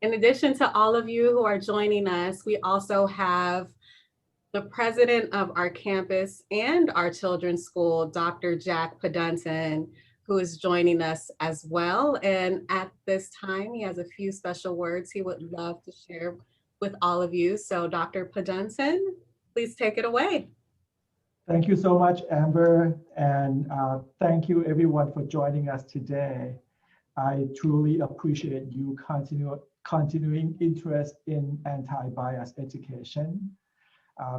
In addition to all of you who are joining us, we also have the president of our campus and our children's school, Dr. Jack Padanton, who is joining us as well. And at this time, he has a few special words he would love to share with all of you. So Dr. Padanton, please take it away. Thank you so much, Amber, and thank you everyone for joining us today. I truly appreciate you continuing interest in anti-bias education.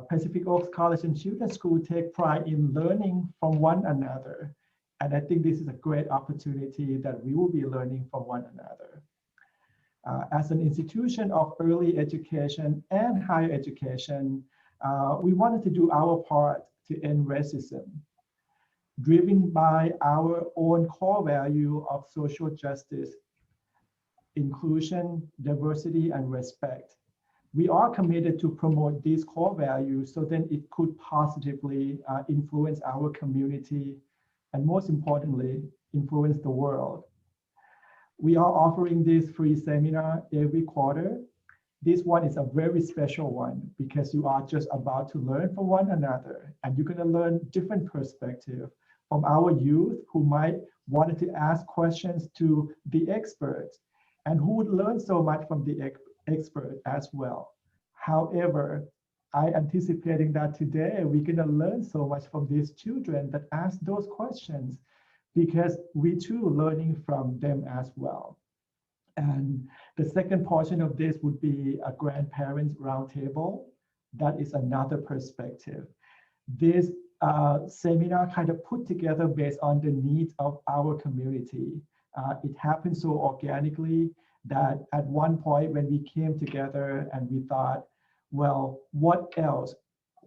Pacific Oaks College and Children's School take pride in learning from one another. And I think this is a great opportunity that we will be learning from one another. As an institution of early education and higher education, we wanted to do our part to end racism, driven by our own core value of social justice, inclusion, diversity, and respect. We are committed to promote these core values so that it could positively influence our community and, most importantly, influence the world. We are offering this free seminar every quarter. This one is a very special one because you are just about to learn from one another, and you're going to learn different perspectives from our youth who might want to ask questions to the experts and who would learn so much from the expert as well. However, I anticipating that today we're going to learn so much from these children that ask those questions because we too learning from them as well. And the second portion of this would be a grandparents roundtable. That is another perspective. This seminar kind of put together based on the needs of our community. It happened so organically that at one point when we came together and we thought, well, what else?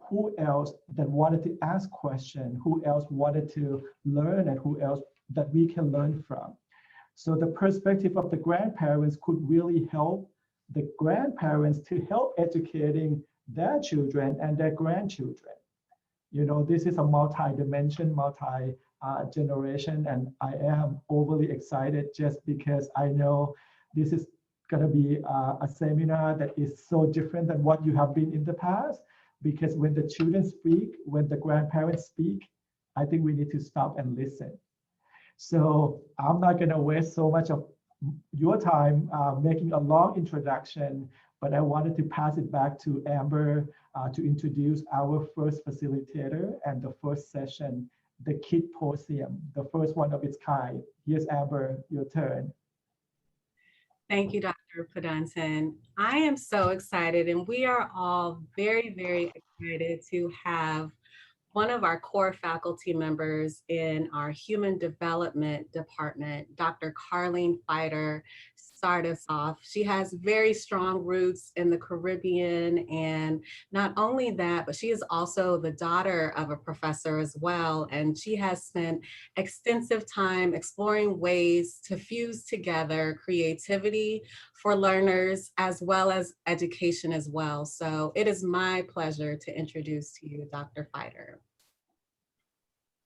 Who else that wanted to ask questions? Who else wanted to learn and who else that we can learn from? So the perspective of the grandparents could really help the grandparents to help educating their children and their grandchildren. You know, this is a multi-dimension, multi-generation, and I am overly excited just because I know this is going to be a seminar that is so different than what you have been in the past, because when the children speak, when the grandparents speak, I think we need to stop and listen. So I'm not going to waste so much of your time making a long introduction, but I wanted to pass it back to Amber to introduce our first facilitator and the first session, the Kidposium, the first one of its kind. Yes, Amber, your turn. Thank you, Dr. Padanton. I am so excited, and we are all very, very excited to have one of our core faculty members in our human development department, Dr. Carlene Fider, start us off. She has very strong roots in the Caribbean, and not only that, but she is also the daughter of a professor as well, and she has spent extensive time exploring ways to fuse together creativity for learners as well as education as well. So it is my pleasure to introduce to you Dr. Fider.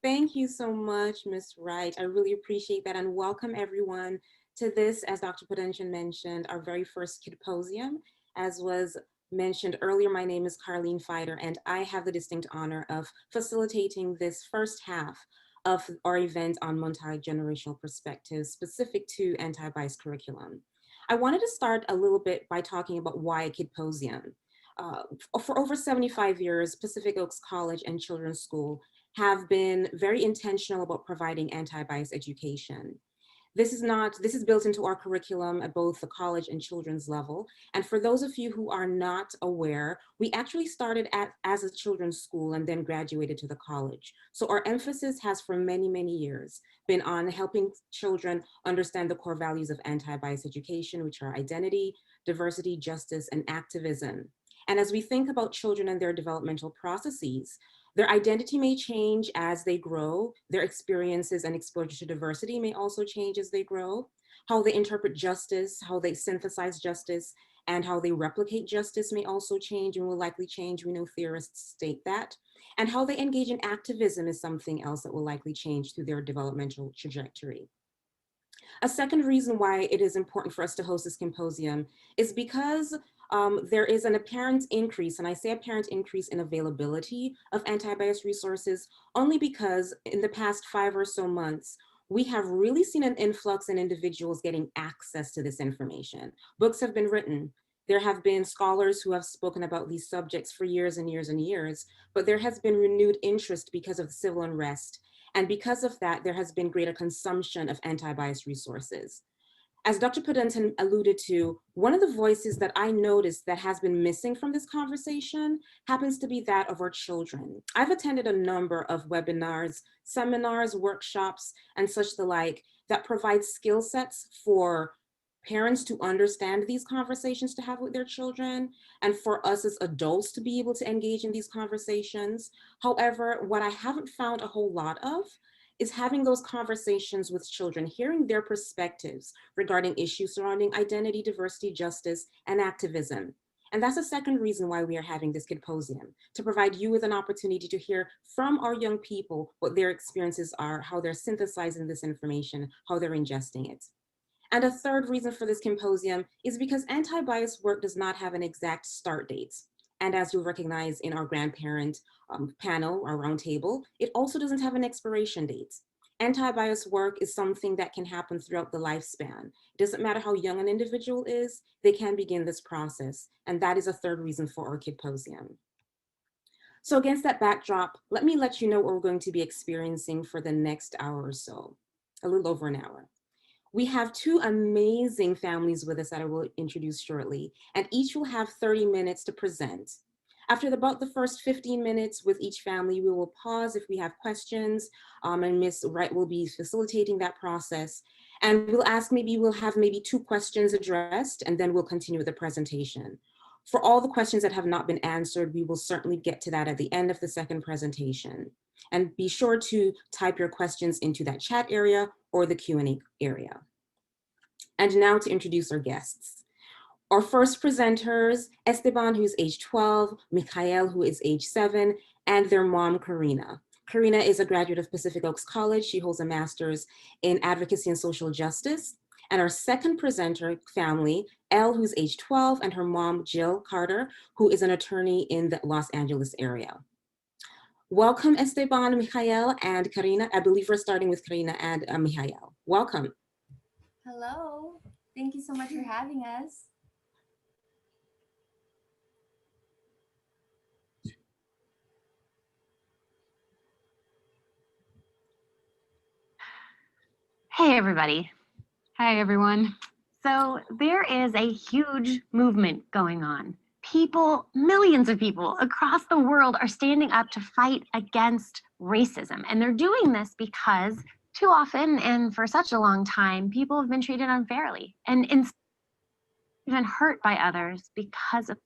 Thank you so much, Ms. Wright. I really appreciate that, and welcome everyone to this, as Dr. Padanton mentioned, our very first Kidposium. As was mentioned earlier, my name is Carlene Fider, and I have the distinct honor of facilitating this first half of our event on multi-generational perspectives specific to anti-bias curriculum. I wanted to start a little bit by talking about why a Kidposium. For over 75 years, Pacific Oaks College and Children's School have been very intentional about providing anti-bias education. This is built into our curriculum at both the college and children's level. And for those of you who are not aware, we actually started as a children's school and then graduated to the college. So our emphasis has for many, many years been on helping children understand the core values of anti-bias education, which are identity, diversity, justice, and activism. And as we think about children and their developmental processes, their identity may change as they grow. Their experiences and exposure to diversity may also change as they grow. How they interpret justice, how they synthesize justice, and how they replicate justice may also change and will likely change. We know theorists state that. And how they engage in activism is something else that will likely change through their developmental trajectory. A second reason why it is important for us to host this symposium is because there is an apparent increase, and I say apparent increase in availability of anti-bias resources only because in the past 5 or so months, we have really seen an influx in individuals getting access to this information. Books have been written. There have been scholars who have spoken about these subjects for years and years and years, but there has been renewed interest because of the civil unrest. And because of that, there has been greater consumption of anti-bias resources. As Dr. Padanton alluded to, one of the voices that I noticed that has been missing from this conversation happens to be that of our children. I've attended a number of webinars, seminars, workshops, and such the like that provide skill sets for parents to understand these conversations to have with their children, and for us as adults to be able to engage in these conversations. However, what I haven't found a whole lot of is having those conversations with children, hearing their perspectives regarding issues surrounding identity, diversity, justice, and activism. And that's the second reason why we are having this Kidposium, to provide you with an opportunity to hear from our young people what their experiences are, how they're synthesizing this information, how they're ingesting it. And a third reason for this symposium is because anti-bias work does not have an exact start date. And as you'll recognize in our grandparent panel, our roundtable, it also doesn't have an expiration date. Anti-bias work is something that can happen throughout the lifespan. It doesn't matter how young an individual is, they can begin this process. And that is a third reason for our Kidposium. So against that backdrop, let me let you know what we're going to be experiencing for the next hour or so, a little over an hour. We have 2 amazing families with us that I will introduce shortly, and each will have 30 minutes to present. After about the first 15 minutes with each family, we will pause if we have questions, and Ms. Wright will be facilitating that process. And we'll have maybe 2 questions addressed, and then we'll continue with the presentation. For all the questions that have not been answered, we will certainly get to that at the end of the second presentation. And be sure to type your questions into that chat area or the Q&A area. And now to introduce our guests. Our first presenters, Esteban, who is age 12, Mikhail, who is age 7, and their mom, Karina. Karina is a graduate of Pacific Oaks College. She holds a master's in advocacy and social justice. And our second presenter family, Elle, who's age 12, and her mom, Jill Carter, who is an attorney in the Los Angeles area. Welcome, Esteban, Mikhail, and Karina. I believe we're starting with Karina and Mikhail. Welcome. Hello. Thank you so much for having us. Hey, everybody. Hi, everyone. So there is a huge movement going on. People, millions of people across the world are standing up to fight against racism. And they're doing this because too often and for such a long time, people have been treated unfairly and even hurt by others because of the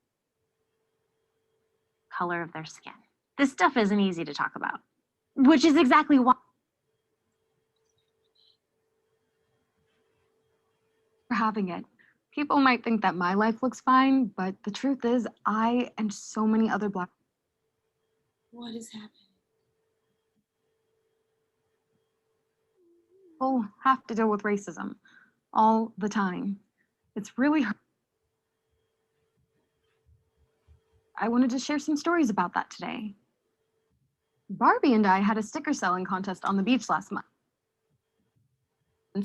color of their skin. This stuff isn't easy to talk about, which is exactly why for having it. People might think that my life looks fine, but the truth is I and so many other Black What is happening? people have to deal with racism all the time. It's really hard. I wanted to share some stories about that today. Barbie and I had a sticker selling contest on the beach last month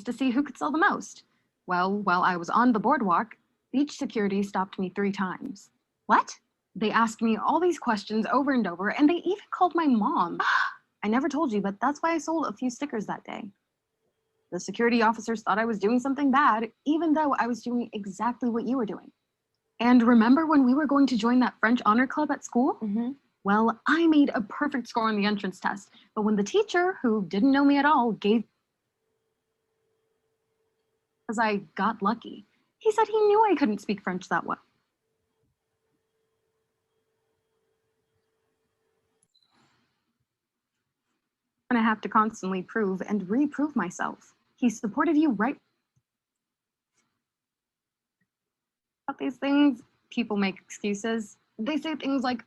to see who could sell the most. Well, while I was on the boardwalk, beach security stopped me 3 times. What? They asked me all these questions over and over, and they even called my mom. I never told you, but that's why I sold a few stickers that day. The security officers thought I was doing something bad, even though I was doing exactly what you were doing. And remember when we were going to join that French honor club at school? Mm-hmm. Well, I made a perfect score on the entrance test, but when the teacher, who didn't know me at all, gave because I got lucky. He said he knew I couldn't speak French that well. And I have to constantly prove and reprove myself. He supported you right about these things. People make excuses. They say things like,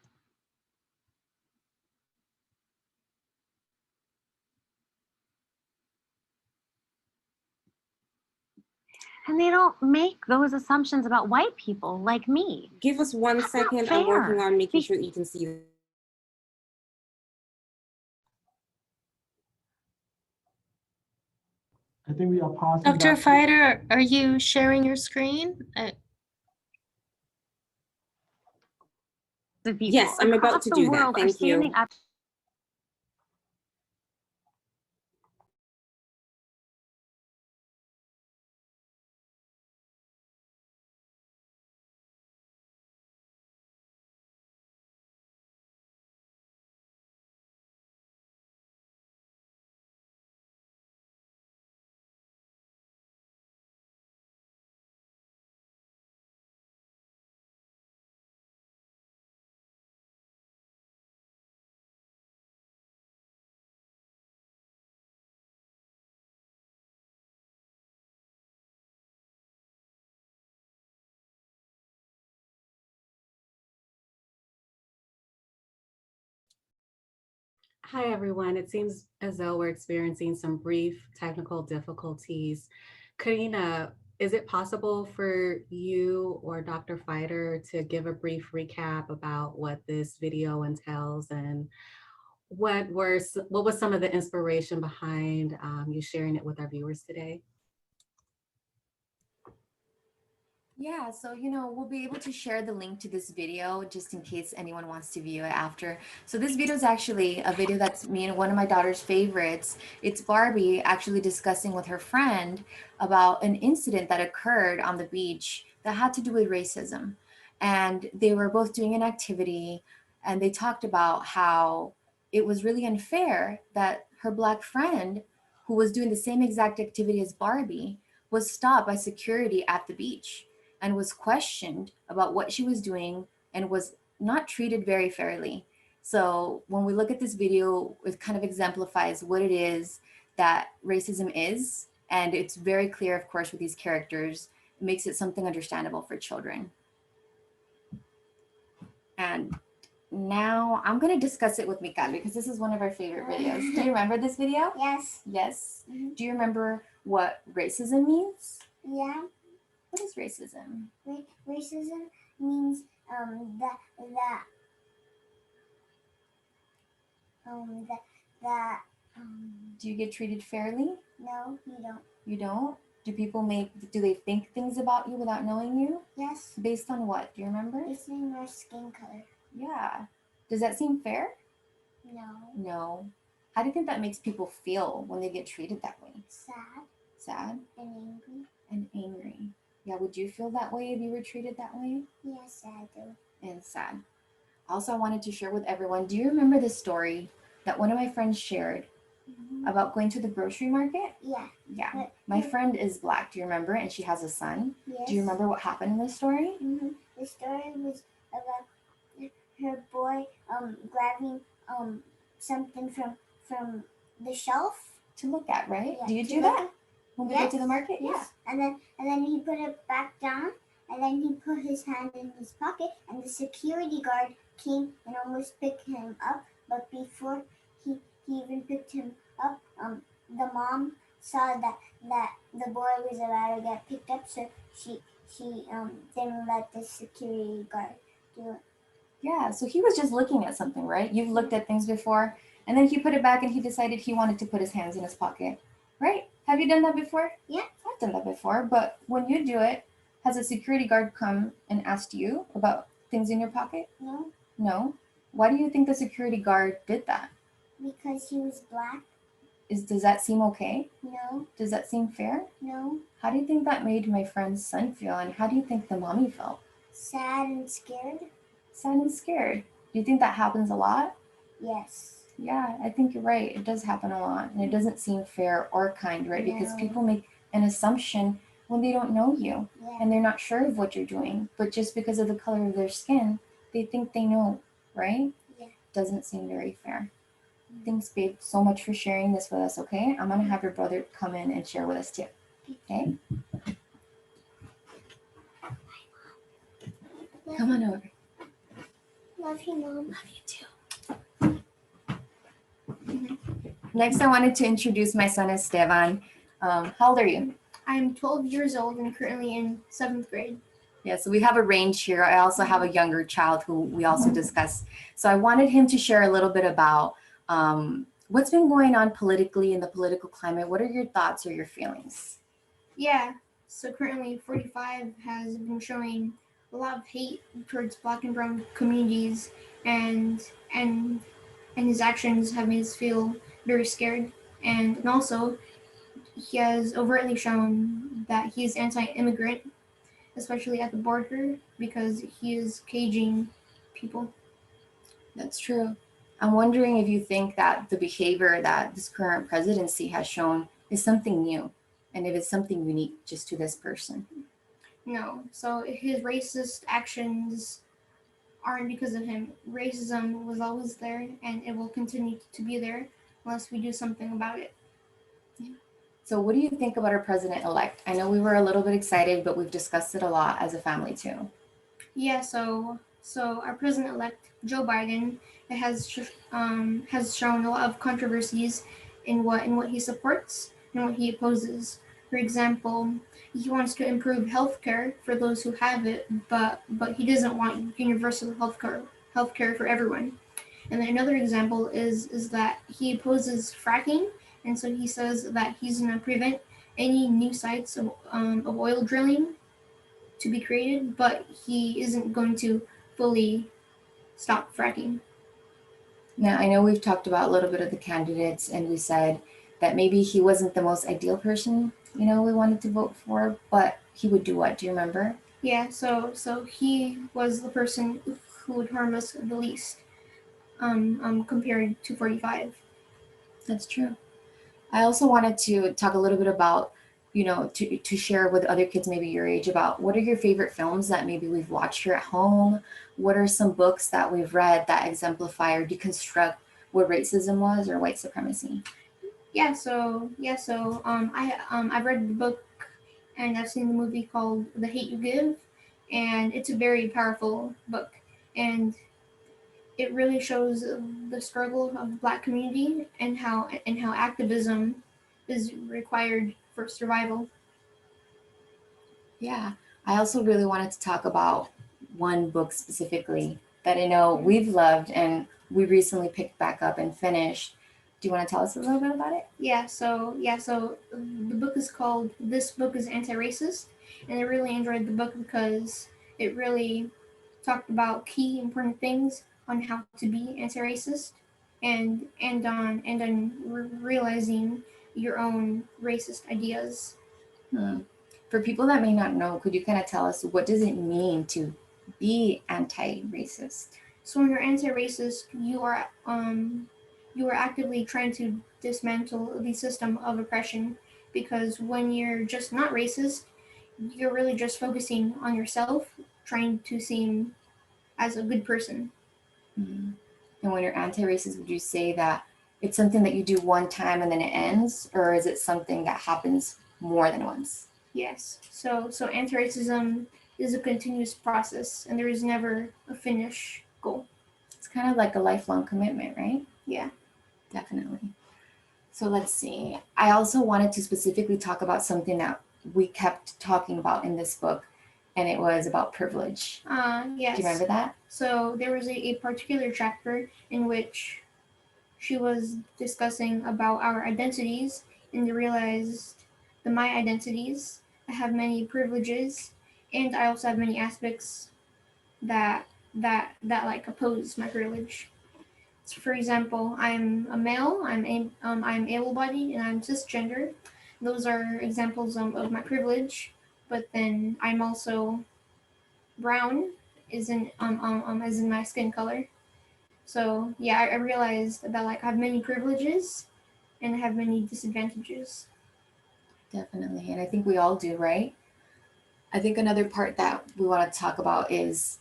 and they don't make those assumptions about white people like me. Give us 1 That's not second. I'm working fair. on making sure that you can see. I think we are passing Dr. back. Fider, are you sharing your screen? The people Yes, I'm about across to the do that. world are Thank standing you. up. Hi, everyone. It seems as though we're experiencing some brief technical difficulties. Karina, is it possible for you or Dr. Fider to give a brief recap about what this video entails and what was some of the inspiration behind you sharing it with our viewers today? Yeah, so we'll be able to share the link to this video just in case anyone wants to view it after. So this video is actually a video that's me and one of my daughter's favorites. It's Barbie actually discussing with her friend about an incident that occurred on the beach that had to do with racism. And they were both doing an activity and they talked about how it was really unfair that her Black friend, who was doing the same exact activity as Barbie, was stopped by security at the beach and was questioned about what she was doing and was not treated very fairly. So when we look at this video, it kind of exemplifies what it is that racism is. And it's very clear, of course, with these characters, it makes it something understandable for children. And now I'm gonna discuss it with Mikal because this is one of our favorite videos. Do you remember this video? Yes. Yes. Mhm. Do you remember what racism means? Yeah. What is racism? Racism means that Do you get treated fairly? no, you don't. You don't? Do they think things about you without knowing you? Yes. Based on what? Do you remember? It's in your skin color. Yeah. Does that seem fair? No. No. How do you think that makes people feel when they get treated that way? Sad Sad and angry. and angry. Yeah, would you feel that way if you were treated that way? Yes, I do. And sad. Also, I wanted to share with everyone, do you remember the story that one of my friends shared about going to the grocery market? Yeah. Yeah. My friend is Black, do you remember? And she has a son. Yes. Do you remember what happened in the story? The story was about her boy grabbing something from the shelf. To look at, right? Yeah, Do you to do look that at. when we Yes. go to the market? Yes. And then he put it back down, and then he put his hand in his pocket, and the security guard came and almost picked him up. But before he even picked him up, the mom saw that the boy was about to get picked up, so she didn't let the security guard do it. Yeah, so he was just looking at something, right? You've looked at things before, and then he put it back and he decided he wanted to put his hands in his pocket, right? Have you done that before? Yeah. I've done that before, but when you do it, has a security guard come and asked you about things in your pocket? No, No. Why do you think the security guard did that? because he was Black. Does that seem okay? No, Does that seem fair? no, How do you think that made my friend's son feel, and how do you think the mommy felt? sad and scared. Sad and scared. Do you think that happens a lot? Yes. Yeah, I think you're right. It does happen a lot, and it doesn't seem fair or kind, right? Because No. people make an assumption when they don't know you Yeah. and they're not sure of what you're doing, but just because of the color of their skin, they think they know, right? Yeah. Doesn't seem very fair. Thanks, babe, so much for sharing this with us, okay? I'm gonna have your brother come in and share with us too, okay? Come on over. Love you, Mom. Love you too. Next, I wanted to introduce my son Esteban. How old are you? I'm 12 years old and currently in 7th grade. Yeah, so we have a range here. I also have a younger child who we also discussed. So I wanted him to share a little bit about what's been going on politically in the political climate. What are your thoughts or your feelings? Yeah, so currently 45 has been showing a lot of hate towards Black and brown communities, and and his actions have made us feel very scared. And also, he has overtly shown that he is anti-immigrant, especially at the border, because he is caging people. That's true. I'm wondering if you think that the behavior that this current presidency has shown is something new, and if it's something unique just to this person. No, so his racist actions aren't because of him. Racism was always there, and it will continue to be there unless we do something about it. So what do you think about our president-elect? I know we were a little bit excited, but we've discussed it a lot as a family too. Yeah, so our president-elect Joe Biden has shown a lot of controversies in what he supports and what he opposes. For example, he wants to improve healthcare for those who have it, but he doesn't want universal healthcare for everyone. And then another example is that he opposes fracking, and so he says that he's going to prevent any new sites of oil drilling to be created, but he isn't going to fully stop fracking. Now, I know we've talked about a little bit of the candidates, and we said that maybe he wasn't the most ideal person, we wanted to vote for, but he would do what? Do you remember? Yeah, so he was the person who would harm us the least, compared to 45. That's true. I also wanted to talk a little bit about, to share with other kids maybe your age about what are your favorite films that maybe we've watched here at home? What are some books that we've read that exemplify or deconstruct what racism was or white supremacy? I've read the book and I've seen the movie called The Hate You Give, and it's a very powerful book, and it really shows the struggle of the Black community and how activism is required for survival. Yeah, I also really wanted to talk about one book specifically that I know we've loved and we recently picked back up and finished. Do you want to tell us a little bit about it? So the book is called This Book is Anti-Racist, and I really enjoyed the book because it really talked about key important things on how to be anti-racist and on realizing your own racist ideas. For people that may not know, could you kind of tell us what does it mean to be anti-racist? So when you're anti-racist, you are actively trying to dismantle the system of oppression, because when you're just not racist, you're really just focusing on yourself, trying to seem as a good person. Mm-hmm. And when you're anti-racist, would you say that it's something that you do one time and then it ends, or is it something that happens more than once? Yes. So anti-racism is a continuous process, and there is never a finish goal. It's kind of like a lifelong commitment, right? Yeah. Definitely. So let's see. I also wanted to specifically talk about something that we kept talking about in this book, and it was about privilege. Yes. Do you remember that? So there was a particular chapter in which she was discussing about our identities, and they realized my identities. I have many privileges, and I also have many aspects that like oppose my privilege. So for example, I'm a male, I'm able-bodied, and I'm cisgender. Those are examples of my privilege. But then I'm also brown, as in my skin color. So yeah, I realized that like I have many privileges and I have many disadvantages. Definitely, and I think we all do, right? I think another part that we want to talk about is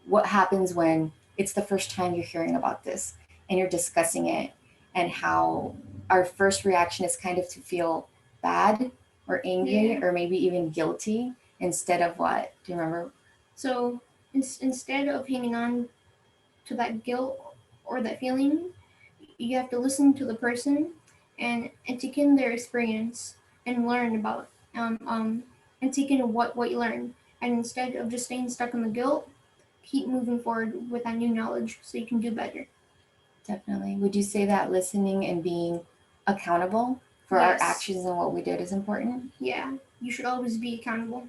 what happens when it's the first time you're hearing about this and you're discussing it, and how our first reaction is kind of to feel bad or angry or maybe even guilty instead of what? Do you remember? So instead of hanging on to that guilt or that feeling, you have to listen to the person and take in their experience and learn about and take in what you learn. And instead of just staying stuck in the guilt, keep moving forward with that new knowledge so you can do better. Definitely. Would you say that listening and being accountable for our actions and what we did is important? Yeah, you should always be accountable.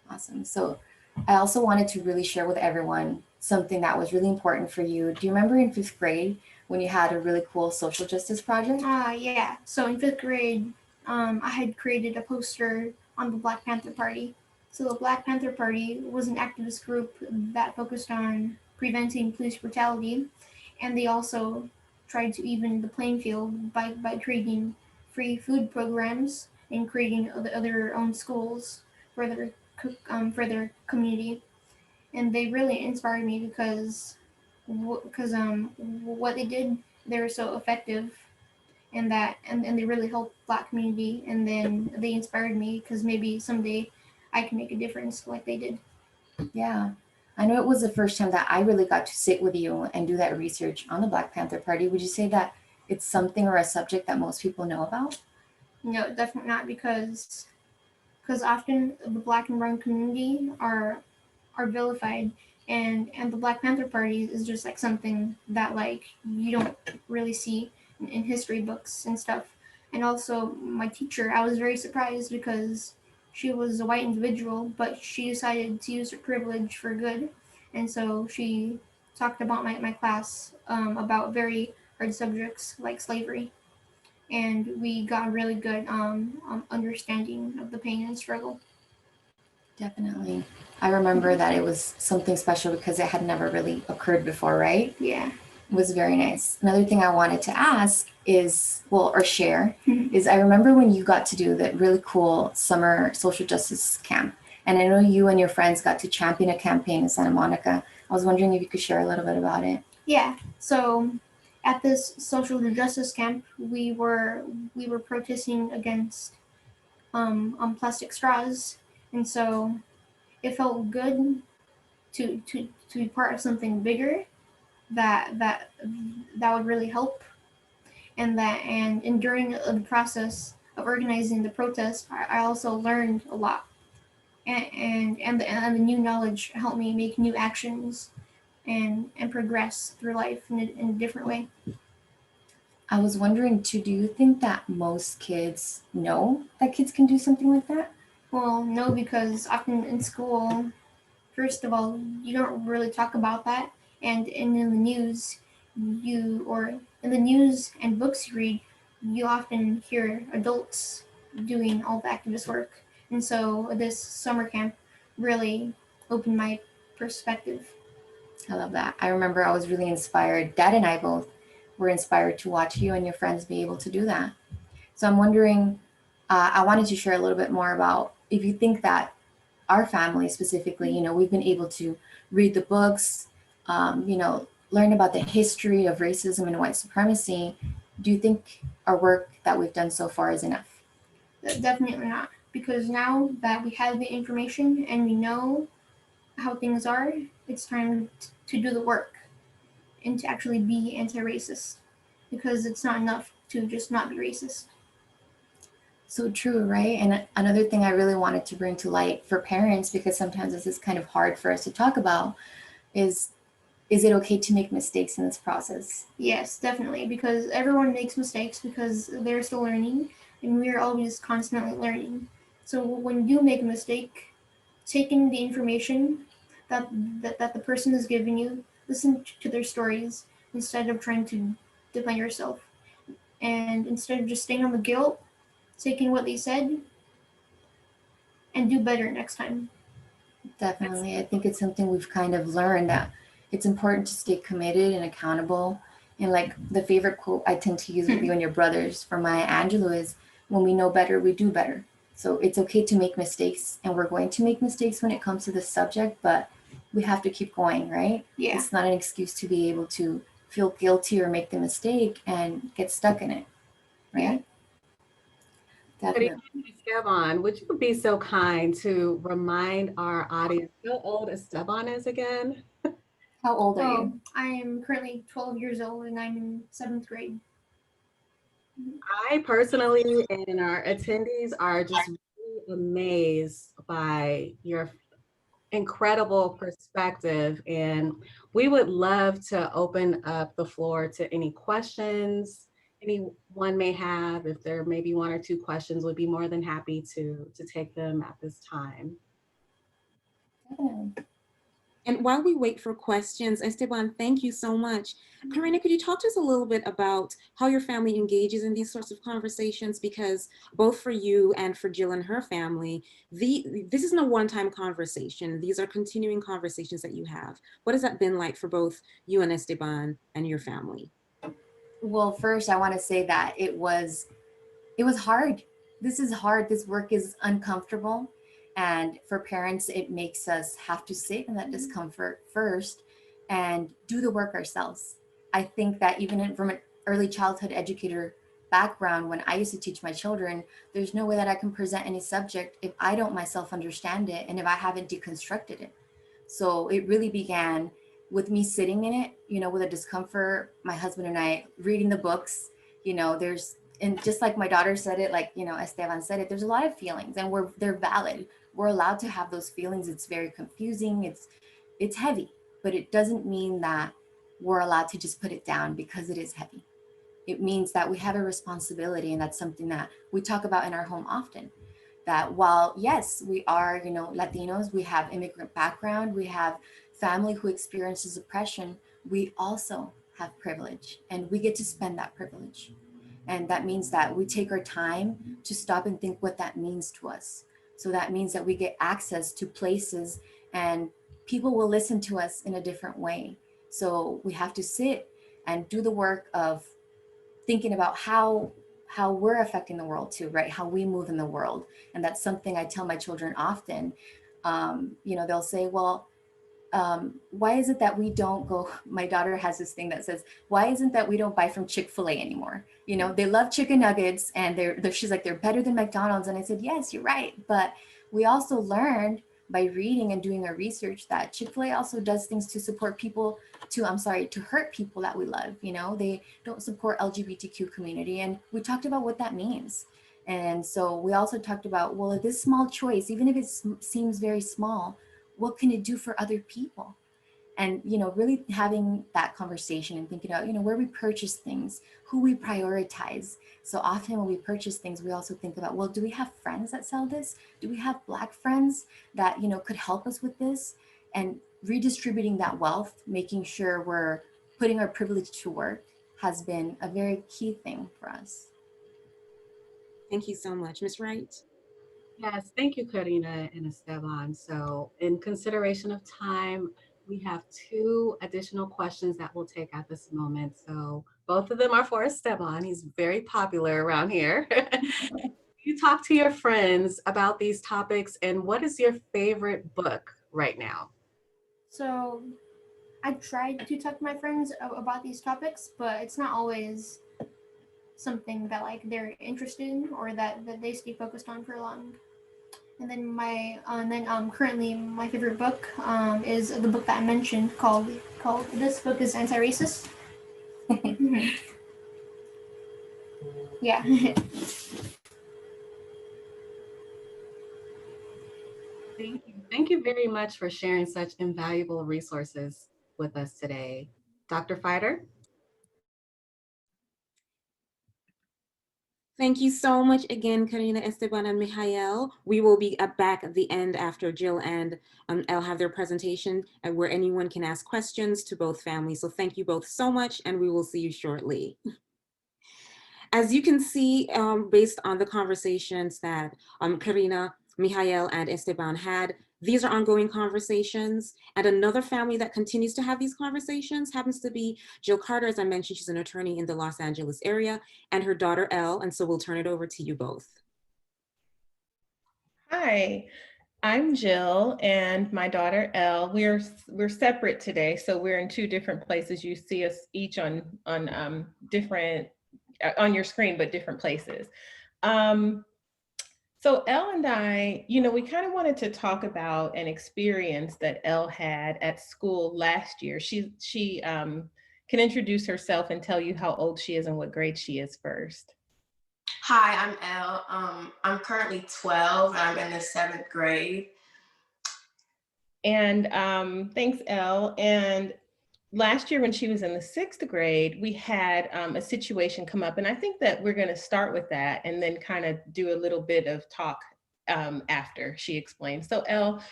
Awesome. So I also wanted to really share with everyone something that was really important for you. Do you remember in 5th grade when you had a really cool social justice project? Yeah. So in 5th grade, I had created a poster on the Black Panther Party. So the Black Panther Party was an activist group that focused on preventing police brutality, and they also tried to even the playing field by creating free food programs and creating other own schools for their community. And they really inspired me because what they did, they were so effective, and they really helped Black community. And then they inspired me because maybe someday I can make a difference like they did. Yeah. I know it was the first time that I really got to sit with you and do that research on the Black Panther Party. Would you say that it's something or a subject that most people know about? No, definitely not, because often the Black and brown community are vilified, and the Black Panther Party is just like something that like you don't really see in history books and stuff. And also my teacher, I was very surprised because she was a white individual, but she decided to use her privilege for good. And so she talked about my class about very hard subjects like slavery. And we got a really good understanding of the pain and struggle. Definitely. I remember that it was something special because it had never really occurred before, right? Yeah. It was very nice. Another thing I wanted to ask is, or share, is I remember when you got to do that really cool summer social justice camp. And I know you and your friends got to champion a campaign in Santa Monica. I was wondering if you could share a little bit about it. Yeah. So at this social justice camp, we were protesting against plastic straws, and so it felt good to be part of something bigger that would really help. And during the process of organizing the protest, I also learned a lot, and the new knowledge helped me make new actions and progress through life in a different way. I was wondering too, do you think that most kids know that kids can do something like that? Well, no, because often in school, first of all, you don't really talk about that, and in the news, in the news and books you read, you often hear adults doing all the activist work. And so this summer camp really opened my perspective. I love that. I remember I was really inspired. Dad and I both were inspired to watch you and your friends be able to do that. So I'm wondering, I wanted to share a little bit more about if you think that our family specifically, we've been able to read the books, learn about the history of racism and white supremacy. Do you think our work that we've done so far is enough? Definitely not, because now that we have the information and we know how things are, it's time to do the work and to actually be anti-racist, because it's not enough to just not be racist. So true, right? And another thing I really wanted to bring to light for parents, because sometimes this is kind of hard for us to talk about, is it okay to make mistakes in this process? Yes, definitely, because everyone makes mistakes because they're still learning, and we are always constantly learning. So when you make a mistake, take in the information that the person is giving you, listen to their stories instead of trying to defend yourself. And instead of just staying on the guilt, take in what they said and do better next time. Definitely. I think it's something we've kind of learned, that it's important to stay committed and accountable. And like the favorite quote I tend to use with you and your brothers from Maya Angelou is, when we know better, we do better. So it's okay to make mistakes, and we're going to make mistakes when it comes to this subject, but we have to keep going, right? Yeah. It's not an excuse to be able to feel guilty or make the mistake and get stuck in it, right? Definitely. Esteban, would you be so kind to remind our audience how old Esteban is again? How old are you? I am currently 12 years old and I'm in 7th grade. I personally and our attendees are just really amazed by your incredible perspective, and we would love to open up the floor to any questions anyone may have. If there may be one or two questions, we'd be more than happy to take them at this time. Definitely. And while we wait for questions, Esteban, thank you so much. Karina, could you talk to us a little bit about how your family engages in these sorts of conversations? Because both for you and for Jill and her family, this isn't a one-time conversation. These are continuing conversations that you have. What has that been like for both you and Esteban and your family? Well, first I want to say that it was hard. This is hard. This work is uncomfortable. And for parents, it makes us have to sit in that discomfort first and do the work ourselves. I think that even from an early childhood educator background, when I used to teach my children, there's no way that I can present any subject if I don't myself understand it and if I haven't deconstructed it. So it really began with me sitting in it, with a discomfort, my husband and I reading the books, and just like my daughter said it, like, Esteban said it, there's a lot of feelings and they're valid. We're allowed to have those feelings. It's very confusing. It's heavy, but it doesn't mean that we're allowed to just put it down because it is heavy. It means that we have a responsibility, and that's something that we talk about in our home often. That while, yes, we are, Latinos, we have immigrant background, we have family who experiences oppression, we also have privilege, and we get to spend that privilege. And that means that we take our time to stop and think what that means to us. So that means that we get access to places and people will listen to us in a different way. So we have to sit and do the work of thinking about how we're affecting the world too, right? How we move in the world. And that's something I tell my children often. They'll say, well, why is it that we don't go, my daughter has this thing that says, why isn't that we don't buy from Chick-fil-A anymore? They love chicken nuggets and she's like, they're better than McDonald's. And I said, yes, you're right. But we also learned by reading and doing our research that Chick-fil-A also does things to support people to hurt people that we love. They don't support LGBTQ community. And we talked about what that means. And so we also talked about, well, if this small choice, even if it seems very small, what can it do for other people? And, really having that conversation and thinking about, where we purchase things, who we prioritize. So often when we purchase things, we also think about, well, do we have friends that sell this? Do we have Black friends that, could help us with this? And redistributing that wealth, making sure we're putting our privilege to work has been a very key thing for us. Thank you so much. Ms. Wright? Yes, thank you, Karina and Esteban. So in consideration of time, we have two additional questions that we'll take at this moment. So both of them are for Esteban. He's very popular around here. You talk to your friends about these topics, and what is your favorite book right now? So I tried to talk to my friends about these topics, but it's not always something that they're interested in or that they stay focused on for long. And then currently my favorite book is the book that I mentioned called this book is Anti-Racist. Yeah. Thank you. Thank you very much for sharing such invaluable resources with us today. Dr. Fider? Thank you so much again, Karina, Esteban, and Mijael. We will be back at the end after Jill and Elle have their presentation where anyone can ask questions to both families. So thank you both so much, and we will see you shortly. As you can see, based on the conversations that Karina, Mijael, and Esteban had, these are ongoing conversations. And another family that continues to have these conversations happens to be Jill Carter. As I mentioned, she's an attorney in the Los Angeles area, and her daughter, Elle. And so we'll turn it over to you both. Hi, I'm Jill and my daughter, Elle. We're separate today, so we're in two different places. You see us each on different, on your screen, but different places. So Elle and I, we kind of wanted to talk about an experience that Elle had at school last year. She can introduce herself and tell you how old she is and what grade she is first. Hi, I'm Elle. I'm currently 12 and I'm in the 7th grade. And thanks, Elle. And last year when she was in the 6th grade, we had a situation come up. And I think that we're going to start with that and then kind of do a little bit of talk after she explains. So Elle,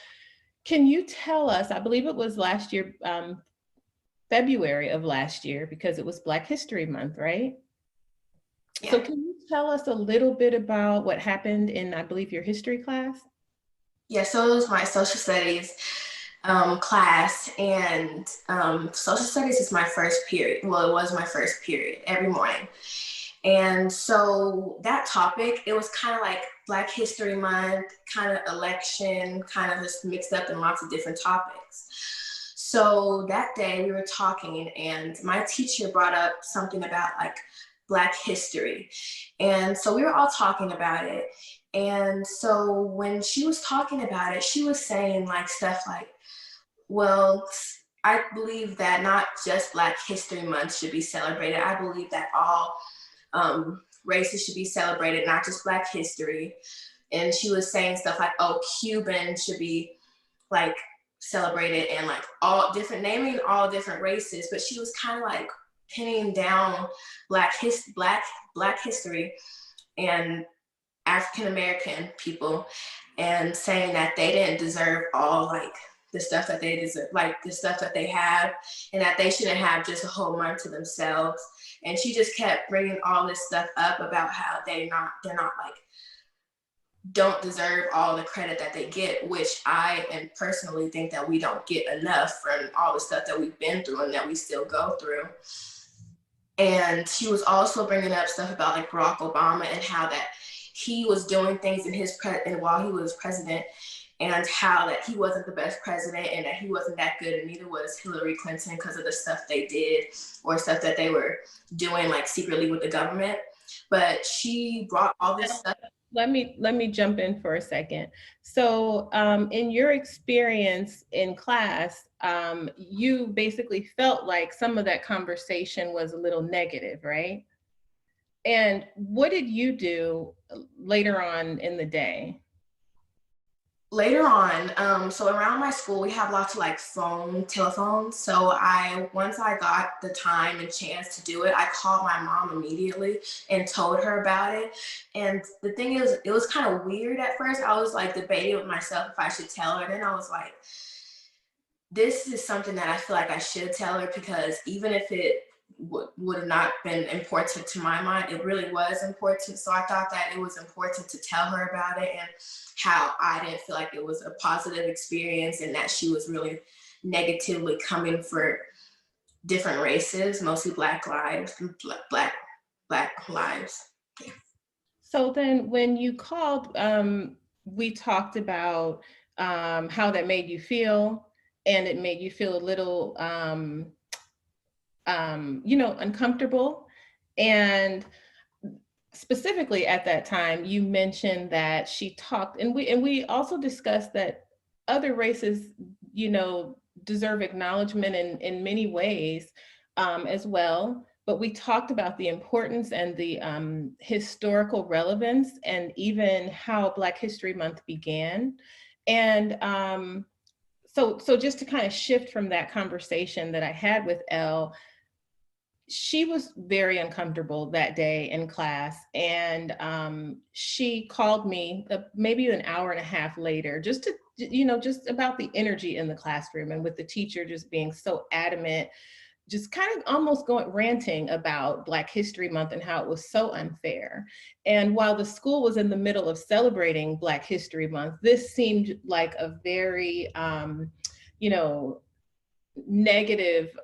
can you tell us, I believe it was last year, February of last year, because it was Black History Month, right? Yeah. So can you tell us a little bit about what happened in, I believe, your history class? Yeah, so it was my social studies class, and social studies is my first period. Well, it was my first period every morning. And so that topic, it was kind of like Black History Month, kind of election, kind of just mixed up in lots of different topics. So that day we were talking and my teacher brought up something about like Black history. And so we were all talking about it. And so when she was talking about it, she was saying like stuff like, well, I believe that not just Black History Month should be celebrated. I believe that all races should be celebrated, not just Black history. And she was saying stuff like, oh, Cuban should be like celebrated, and like all different, naming all different races. But she was kind of like pinning down Black history and African American people, and saying that they didn't deserve all like the stuff that they deserve, like the stuff that they have, and that they shouldn't have just a whole month to themselves. And she just kept bringing all this stuff up about how they're not like, don't deserve all the credit that they get, which I and personally think that we don't get enough from all the stuff that we've been through and that we still go through. And she was also bringing up stuff about like Barack Obama and how that he was doing things in his and while he was president, and how that he wasn't the best president and that he wasn't that good, and neither was Hillary Clinton because of the stuff they did or stuff that they were doing like secretly with the government. But she brought all this stuff. Let me jump in for a second. So in your experience in class, you basically felt like some of that conversation was a little negative, right? And what did you do later on in the day? Later on, so around my school, we have lots of like telephones. So once I got the time and chance to do it, I called my mom immediately and told her about it. And the thing is, it was kind of weird at first. I was like debating with myself if I should tell her. Then I was like, this is something that I feel like I should tell her, because even if it would have not been important to my mind, it really was important. So I thought that it was important to tell her about it and how I didn't feel like it was a positive experience and that she was really negatively coming for different races, mostly Black lives. So then when you called, we talked about how that made you feel, and it made you feel a little uncomfortable. And specifically at that time, you mentioned that she talked, and we also discussed that other races, deserve acknowledgement in many ways as well. But we talked about the importance and the historical relevance, and even how Black History Month began. And so just to kind of shift from that conversation that I had with Elle, she was very uncomfortable that day in class, and she called me maybe an hour and a half later, just to, just about the energy in the classroom, and with the teacher just being so adamant, just kind of almost ranting about Black History Month and how it was so unfair. And while the school was in the middle of celebrating Black History Month, this seemed like a very, negative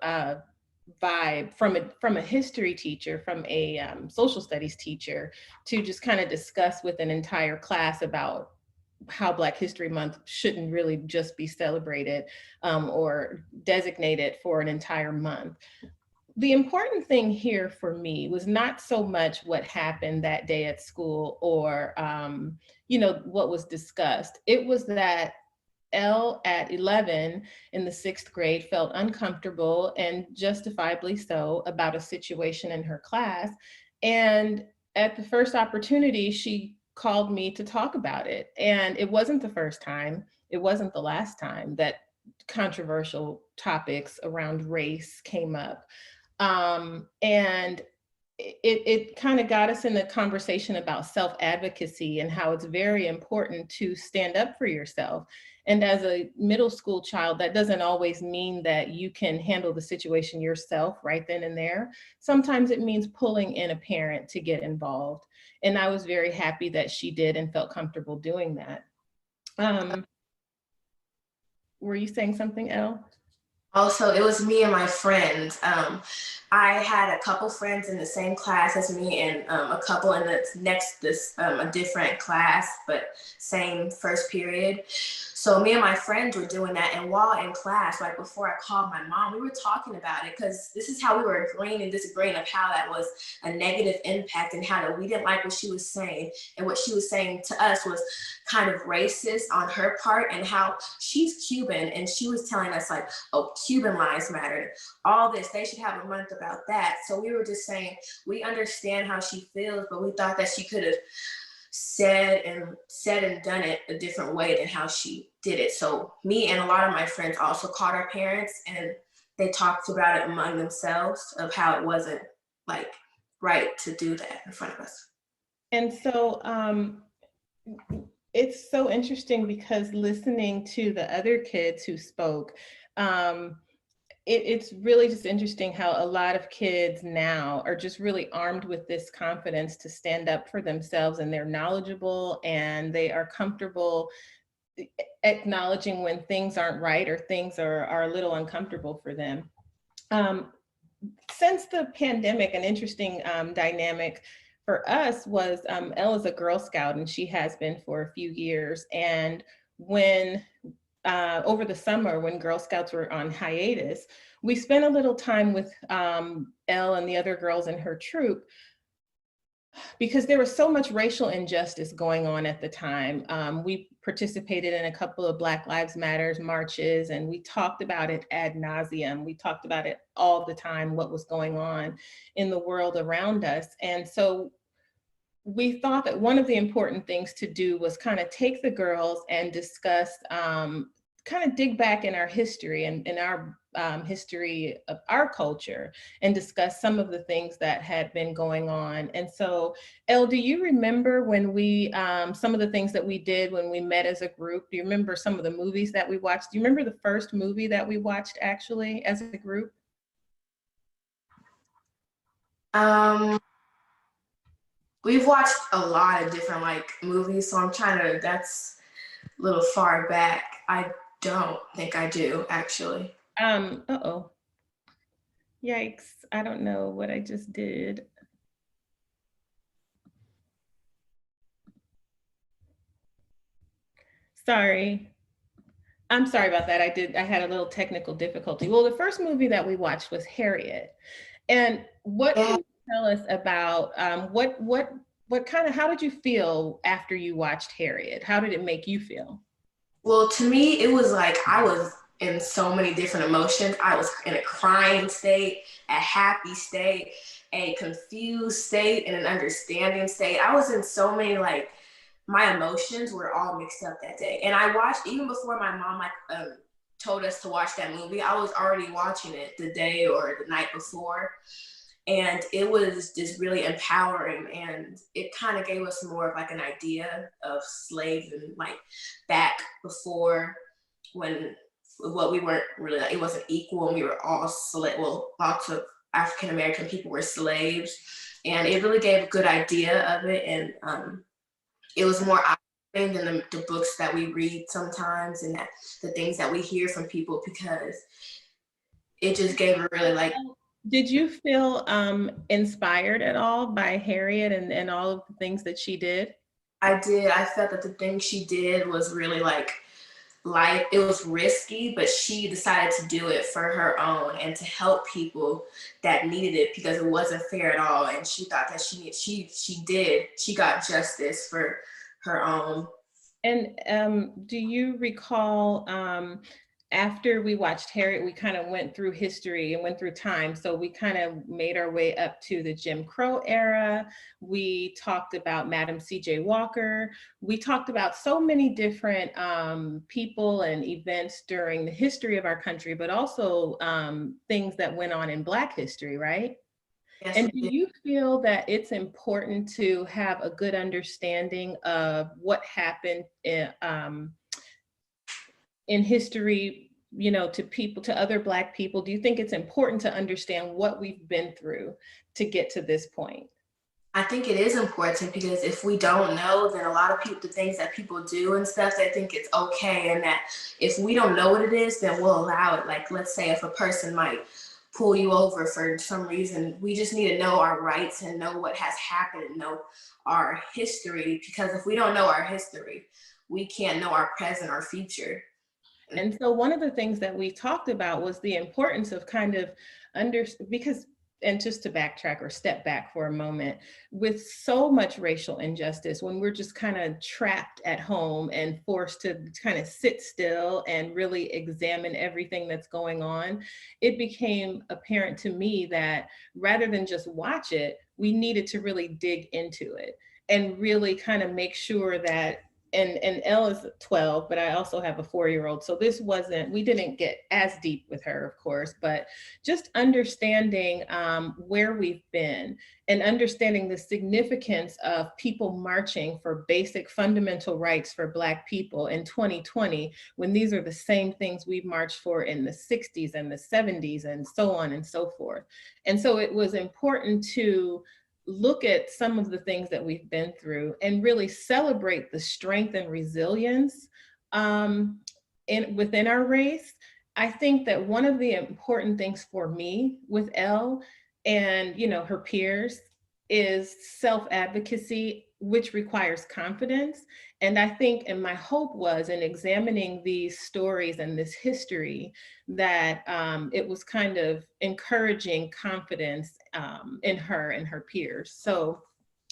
vibe from a history teacher, from a social studies teacher, to just kind of discuss with an entire class about how Black History Month shouldn't really just be celebrated or designated for an entire month. The important thing here for me was not so much what happened that day at school or what was discussed. It was that Elle at 11 in the 6th grade felt uncomfortable, and justifiably so, about a situation in her class. And at the first opportunity, she called me to talk about it. And it wasn't the first time, it wasn't the last time that controversial topics around race came up. And it kind of got us in the conversation about self-advocacy and how it's very important to stand up for yourself. And as a middle school child, that doesn't always mean that you can handle the situation yourself right then and there. Sometimes it means pulling in a parent to get involved. And I was very happy that she did and felt comfortable doing that. Were you saying something, Elle? Also, it was me and my friends. I had a couple friends in the same class as me and a couple in the a different class, but same first period. So me and my friends were doing that. And while in class, right before I called my mom, we were talking about it because this is how we were agreeing and disagreeing of how that was a negative impact and how that we didn't like what she was saying. And what she was saying to us was kind of racist on her part, and how she's Cuban and she was telling us like, oh, Cuban lives matter, all this, they should have a month about that. So we were just saying, we understand how she feels, but we thought that she could have said and done it a different way than how she did it. So me and a lot of my friends also called our parents and they talked about it among themselves of how it wasn't like right to do that in front of us. And so it's so interesting because listening to the other kids who spoke, it's really just interesting how a lot of kids now are just really armed with this confidence to stand up for themselves, and they're knowledgeable and they are comfortable acknowledging when things aren't right or things are a little uncomfortable for them. Since the pandemic, an interesting dynamic for us was Elle is a Girl Scout and she has been for a few years. And when over the summer, when Girl Scouts were on hiatus, we spent a little time with Elle and the other girls in her troop because there was so much racial injustice going on at the time. We participated in a couple of Black Lives Matter marches and we talked about it ad nauseum. We talked about it all the time, what was going on in the world around us. And so we thought that one of the important things to do was kind of take the girls and discuss, kind of dig back in our history and in our history of our culture and discuss some of the things that had been going on. And so, Elle, do you remember when we, some of the things that we did when we met as a group? Do you remember some of the movies that we watched? Do you remember the first movie that we watched actually as a group? We've watched a lot of different like movies, so I'm trying to, that's a little far back. I don't think I do actually. Uh-oh. Yikes, I don't know what I just did. Sorry. I'm sorry about that. I had a little technical difficulty. Well, the first movie that we watched was Harriet. And what can you tell us about what kind of, how did you feel after you watched Harriet? How did it make you feel? Well, to me, it was like I was in so many different emotions. I was in a crying state, a happy state, a confused state, and an understanding state. I was in so many, like, my emotions were all mixed up that day. And I watched, even before my mom told us to watch that movie, I was already watching it the day or the night before. And it was just really empowering, and it kind of gave us more of like an idea of slaves and like back before when what we weren't really, it wasn't equal and we were all well, lots of African American people were slaves, and it really gave a good idea of it. And it was more eye-opening than the books that we read sometimes and the things that we hear from people, because it just gave a really like. Did you feel inspired at all by Harriet and all of the things that she did? I did. I felt that the thing she did was really like it was risky, but she decided to do it for her own and to help people that needed it, because it wasn't fair at all. And she thought that she got justice for her own. And do you recall after we watched Harriet, we kind of went through history and went through time. So we kind of made our way up to the Jim Crow era. We talked about Madam C.J. Walker. We talked about so many different people and events during the history of our country, but also things that went on in Black history, right? Yes, And do you feel that it's important to have a good understanding of what happened in history, you know, to people, to other Black people? Do you think it's important to understand what we've been through to get to this point? I think it is important, because if we don't know, then a lot of people, the things that people do and stuff, they think it's okay. And that if we don't know what it is, then we'll allow it. Like, let's say if a person might pull you over for some reason, we just need to know our rights and know what has happened and know our history. Because if we don't know our history, we can't know our present or future. And so one of the things that we talked about was the importance of kind of because, and just to backtrack or step back for a moment, with so much racial injustice, when we're just kind of trapped at home and forced to kind of sit still and really examine everything that's going on, it became apparent to me that rather than just watch it, we needed to really dig into it and really kind of make sure that, and Elle is 12, but I also have a 4-year-old. So this wasn't, we didn't get as deep with her, of course, but just understanding where we've been and understanding the significance of people marching for basic fundamental rights for Black people in 2020, when these are the same things we've marched for in the 60s and the 70s and so on and so forth. And so it was important to look at some of the things that we've been through and really celebrate the strength and resilience within our race. I think that one of the important things for me with Elle and, you know, her peers is self-advocacy, which requires confidence. And I think, and my hope was in examining these stories and this history, that it was kind of encouraging confidence in her and her peers. So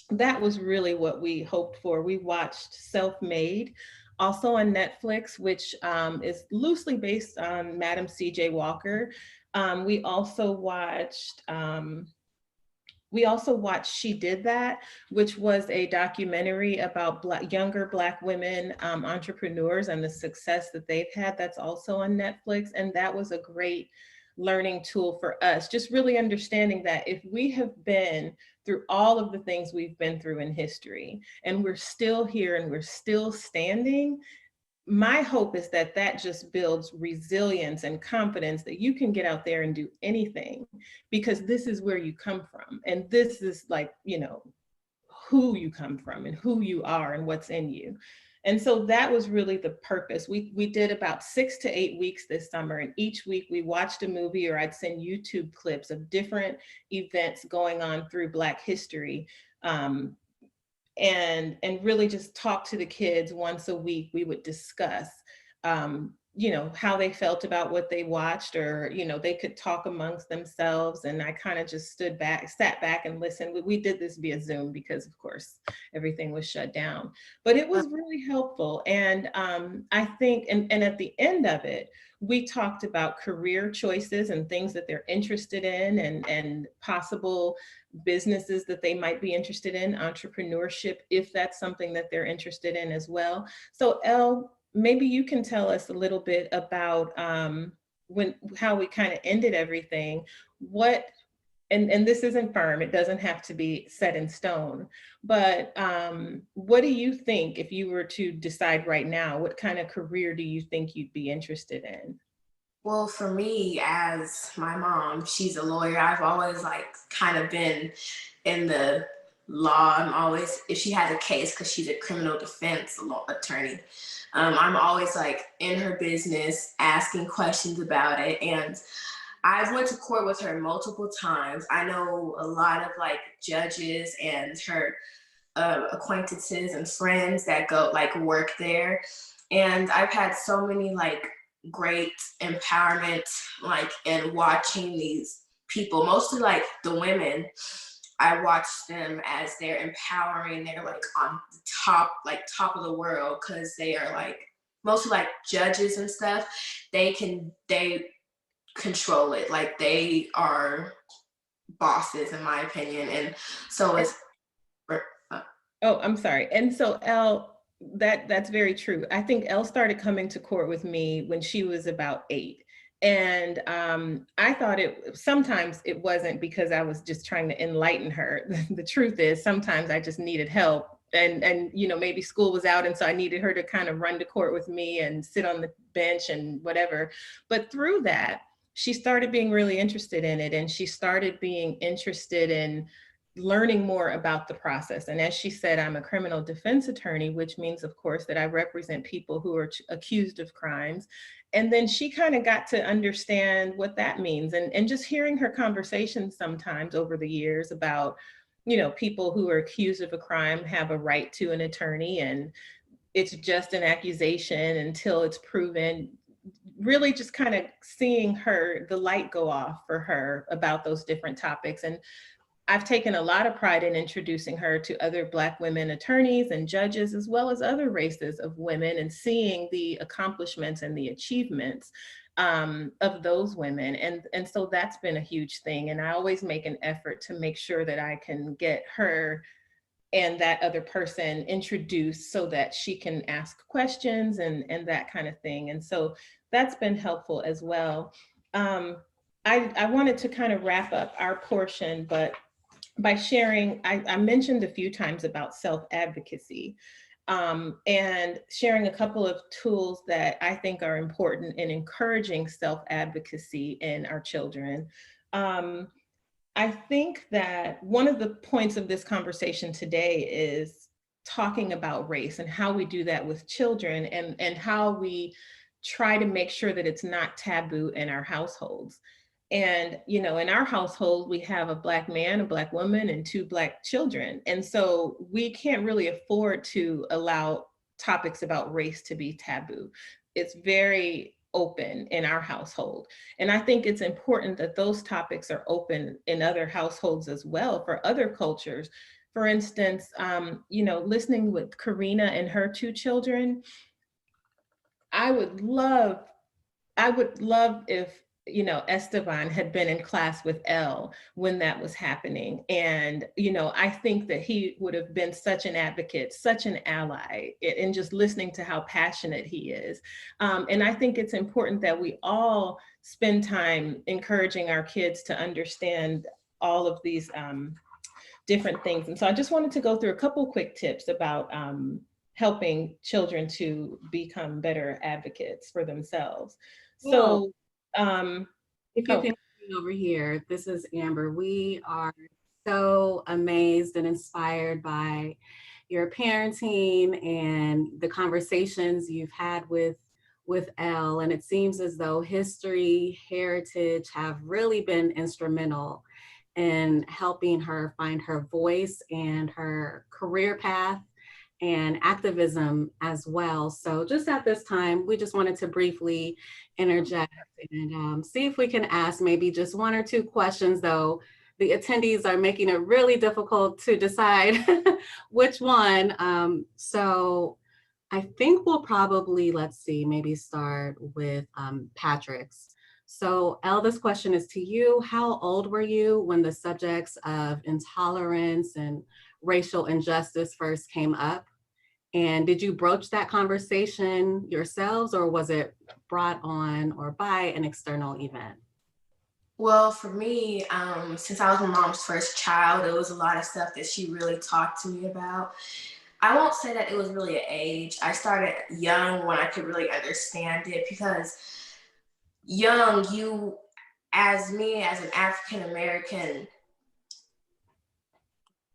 that was really what we hoped for. We watched Self-Made, also on Netflix, which is loosely based on Madam C.J. Walker. We also watched She Did That, which was a documentary about younger Black women entrepreneurs and the success that they've had. That's also on Netflix. And that was a great learning tool for us, just really understanding that if we have been through all of the things we've been through in history and we're still here and we're still standing, my hope is that that just builds resilience and confidence that you can get out there and do anything, because this is where you come from. And this is, like, you know, who you come from and who you are and what's in you. And so that was really the purpose. We did about 6 to 8 weeks this summer, and each week we watched a movie, or I'd send YouTube clips of different events going on through Black history. And really just talk to the kids once a week. We would discuss, you know, how they felt about what they watched, or, you know, they could talk amongst themselves. And I kind of just sat back and listened. We did this via Zoom because, of course, everything was shut down, but it was really helpful. And I think, and at the end of it, we talked about career choices and things that they're interested in, and possible businesses that they might be interested in, entrepreneurship, if that's something that they're interested in as well. So Elle, maybe you can tell us a little bit about how we kind of ended everything. What, and this isn't firm, it doesn't have to be set in stone, but what do you think, if you were to decide right now, what kind of career do you think you'd be interested in? Well, for me, as my mom, she's a lawyer. I've always kind of been in the law. I'm always, if she has a case, because she's a criminal defense attorney, I'm always in her business, asking questions about it. And I've went to court with her multiple times. I know a lot of judges and her acquaintances and friends that go work there. And I've had so many great empowerment, in watching these people, mostly the women. I watch them as they're empowering, they're on the top of the world, because they are mostly like judges and stuff, they control it. Like they are bosses, in my opinion. And so it's oh, I'm sorry. And so Elle, that's very true. I think Elle started coming to court with me when she was about 8. And I thought sometimes it wasn't because I was just trying to enlighten her. The truth is sometimes I just needed help. And you know, maybe school was out, and so I needed her to kind of run to court with me and sit on the bench and whatever. But through that, she started being really interested in it, and she started being interested in learning more about the process. And as she said, I'm a criminal defense attorney, which means, of course, that I represent people who are accused of crimes. And then she kind of got to understand what that means. And just hearing her conversations sometimes over the years about, you know, people who are accused of a crime have a right to an attorney, and it's just an accusation until it's proven. Really just kind of seeing the light go off for her about those different topics. And I've taken a lot of pride in introducing her to other Black women attorneys and judges, as well as other races of women, and seeing the accomplishments and the achievements of those women. And so that's been a huge thing. And I always make an effort to make sure that I can get her and that other person introduced so that she can ask questions and that kind of thing. And so that's been helpful as well. I wanted to kind of wrap up our portion, but by sharing, I mentioned a few times about self-advocacy, and sharing a couple of tools that I think are important in encouraging self-advocacy in our children. I think that one of the points of this conversation today is talking about race and how we do that with children, and how we try to make sure that it's not taboo in our households. And, you know, in our household, we have a Black man, a Black woman, and 2 Black children. And so we can't really afford to allow topics about race to be taboo. It's very open in our household. And I think it's important that those topics are open in other households as well, for other cultures. For instance, you know, listening with Karina and her 2 children, I would love if, you know, Esteban had been in class with Elle when that was happening. And, you know, I think that he would have been such an advocate, such an ally, in just listening to how passionate he is. And I think it's important that we all spend time encouraging our kids to understand all of these different things. And so I just wanted to go through a couple quick tips about helping children to become better advocates for themselves. So, if you can come over here, this is Amber. We are so amazed and inspired by your parenting and the conversations you've had with Elle. And it seems as though history, heritage have really been instrumental in helping her find her voice and her career path and activism as well. So just at this time, we just wanted to briefly interject and see if we can ask maybe just 1 or 2 questions, though the attendees are making it really difficult to decide which one. So I think we'll probably, let's see, maybe start with Patrick's. So Elle, this question is to you. How old were you when the subjects of intolerance and racial injustice first came up? And did you broach that conversation yourselves, or was it brought on or by an external event? Well, for me, since I was my mom's first child, it was a lot of stuff that she really talked to me about. I won't say that it was really an age. I started young when I could really understand it, because young, as me, as an African-American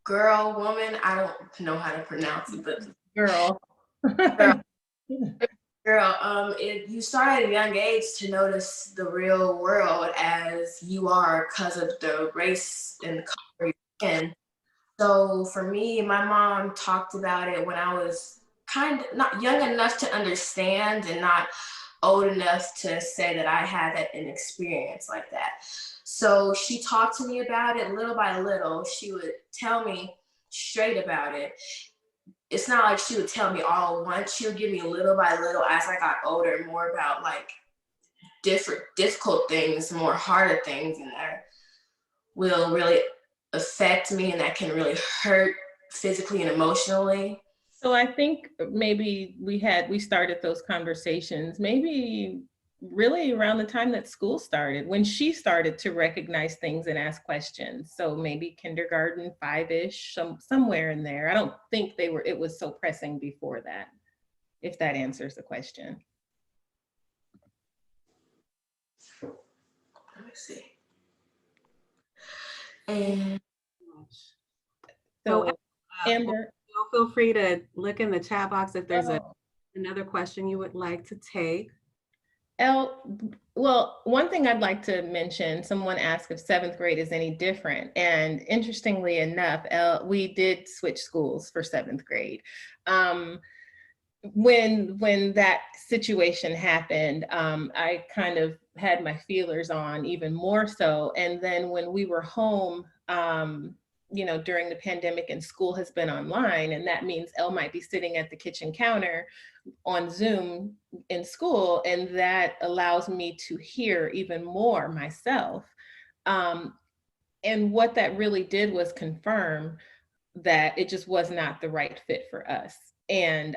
girl, woman, I don't know how to pronounce it, but girl. You start at a young age to notice the real world as you are, because of the race and the color you're in. So for me, my mom talked about it when I was kind of not young enough to understand and not old enough to say that I had an experience like that. So she talked to me about it little by little. She would tell me straight about it. it's not like she would tell me all at once. She would give me little by little as I got older, more about like different difficult things, more harder things, and that will really affect me and that can really hurt physically and emotionally. So I think maybe we started those conversations maybe really around the time that school started, when she started to recognize things and ask questions. So maybe kindergarten, 5-ish, somewhere in there. I don't think it was so pressing before that, if that answers the question. Let me see. And so Amber, feel free to look in the chat box if there's another question you would like to take. Well, one thing I'd like to mention, someone asked if 7th grade is any different. And interestingly enough, we did switch schools for 7th grade. When that situation happened, I kind of had my feelers on even more so. And then when we were home, during the pandemic and school has been online, and that means Elle might be sitting at the kitchen counter on Zoom in school, and that allows me to hear even more myself. And what that really did was confirm that it just was not the right fit for us. And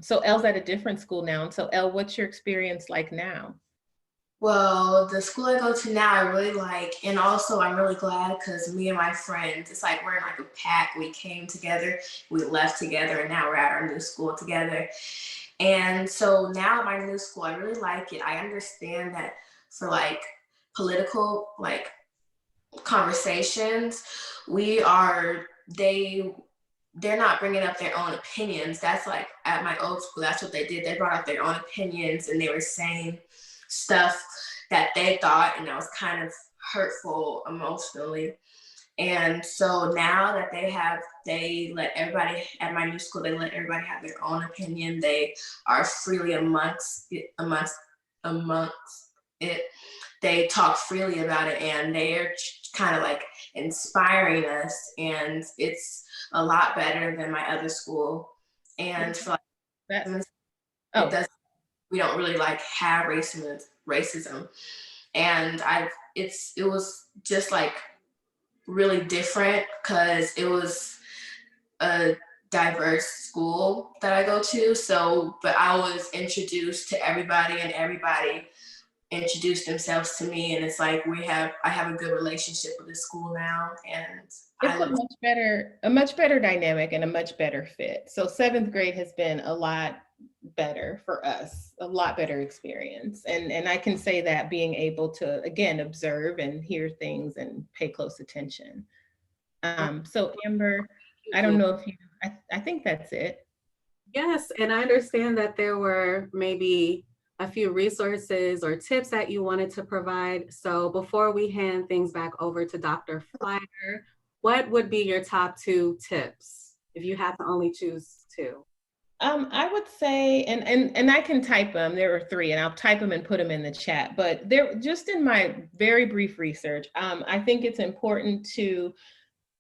so Elle's at a different school now. And so Elle, what's your experience like now? Well, the school I go to now, I really like, and also I'm really glad because me and my friends, it's like we're in like a pack. We came together, we left together, and now we're at our new school together. And so now at my new school, I really like it. I understand that for like political like conversations, they're not bringing up their own opinions. That's like at my old school, that's what they did. They brought up their own opinions and they were saying stuff that they thought, and that was kind of hurtful emotionally. And so now that they let everybody at my new school, they let everybody have their own opinion. They are freely amongst it. They talk freely about it, and they're kind of like inspiring us. And it's a lot better than my other school. And for like, we don't really like have racism. And it was just like really different because it was a diverse school that I go to. So, but I was introduced to everybody and everybody introduced themselves to me. And it's like I have a good relationship with the school now. And it's a much better dynamic and a much better fit. So 7th grade has been a lot better for us, a lot better experience. And I can say that being able to, again, observe and hear things and pay close attention. So Amber, I don't know if I think that's it. Yes, and I understand that there were maybe a few resources or tips that you wanted to provide. So before we hand things back over to Dr. Fider, what would be your top 2 tips if you had to only choose 2? I would say, and I can type them, there are 3, and I'll type them and put them in the chat, but they're just in my very brief research. I think it's important to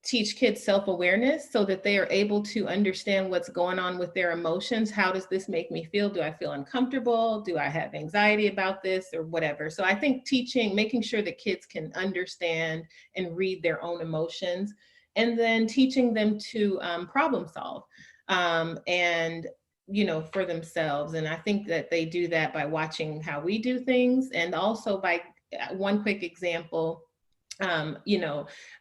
teach kids self-awareness so that they are able to understand what's going on with their emotions. How does this make me feel? Do I feel uncomfortable? Do I have anxiety about this or whatever? So I think making sure that kids can understand and read their own emotions, and then teaching them to problem solve. And for themselves. And I think that they do that by watching how we do things, and also by one quick example. I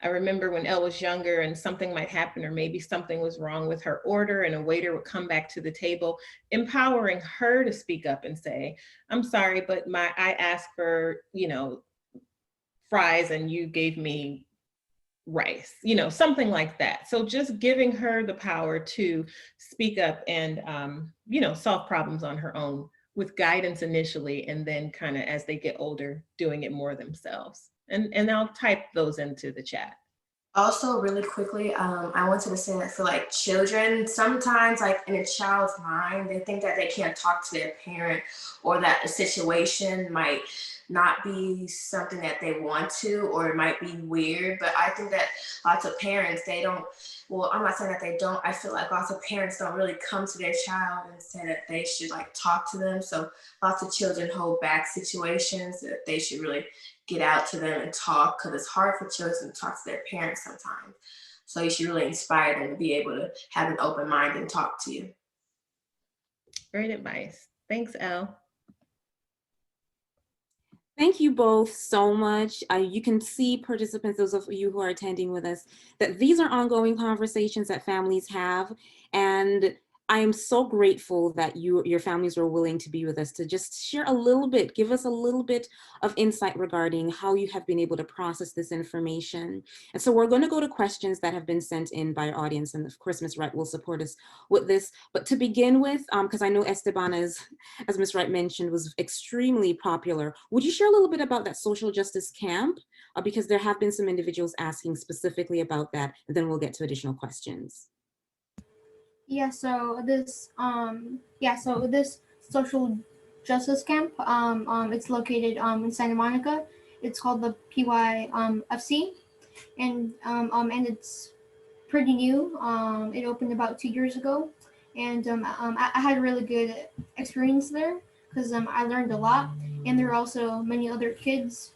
remember when Elle was younger and something might happen, or maybe something was wrong with her order and a waiter would come back to the table, empowering her to speak up and say, I'm sorry, but I asked for, fries and you gave me rice, something like that. So just giving her the power to speak up and, solve problems on her own with guidance initially, and then kind of as they get older, doing it more themselves. And I'll type those into the chat. Also, really quickly, I wanted to say that for like children, sometimes like in a child's mind, they think that they can't talk to their parent or that a situation might not be something that they want to, or it might be weird. But I think that lots of parents, they don't, well, I'm not saying that they don't, I feel like lots of parents don't really come to their child and say that they should like talk to them. So lots of children hold back situations that they should really get out to them and talk, because it's hard for children to talk to their parents sometimes. So you should really inspire them to be able to have an open mind and talk to you. Great advice. Thanks, Elle. Thank you both so much. You can see, participants, those of you who are attending with us, that these are ongoing conversations that families have. And I am so grateful that your families were willing to be with us to just share a little bit, give us a little bit of insight regarding how you have been able to process this information. And so we're going to go to questions that have been sent in by our audience. And of course, Ms. Wright will support us with this. But to begin with, because I know Esteban is, as Ms. Wright mentioned, was extremely popular. Would you share a little bit about that social justice camp? Because there have been some individuals asking specifically about that, and then we'll get to additional questions. Yeah, so this social justice camp, it's located in Santa Monica. It's called the PYFC, and it's pretty new. It opened about 2 years ago, and I had a really good experience there because I learned a lot, and there are also many other kids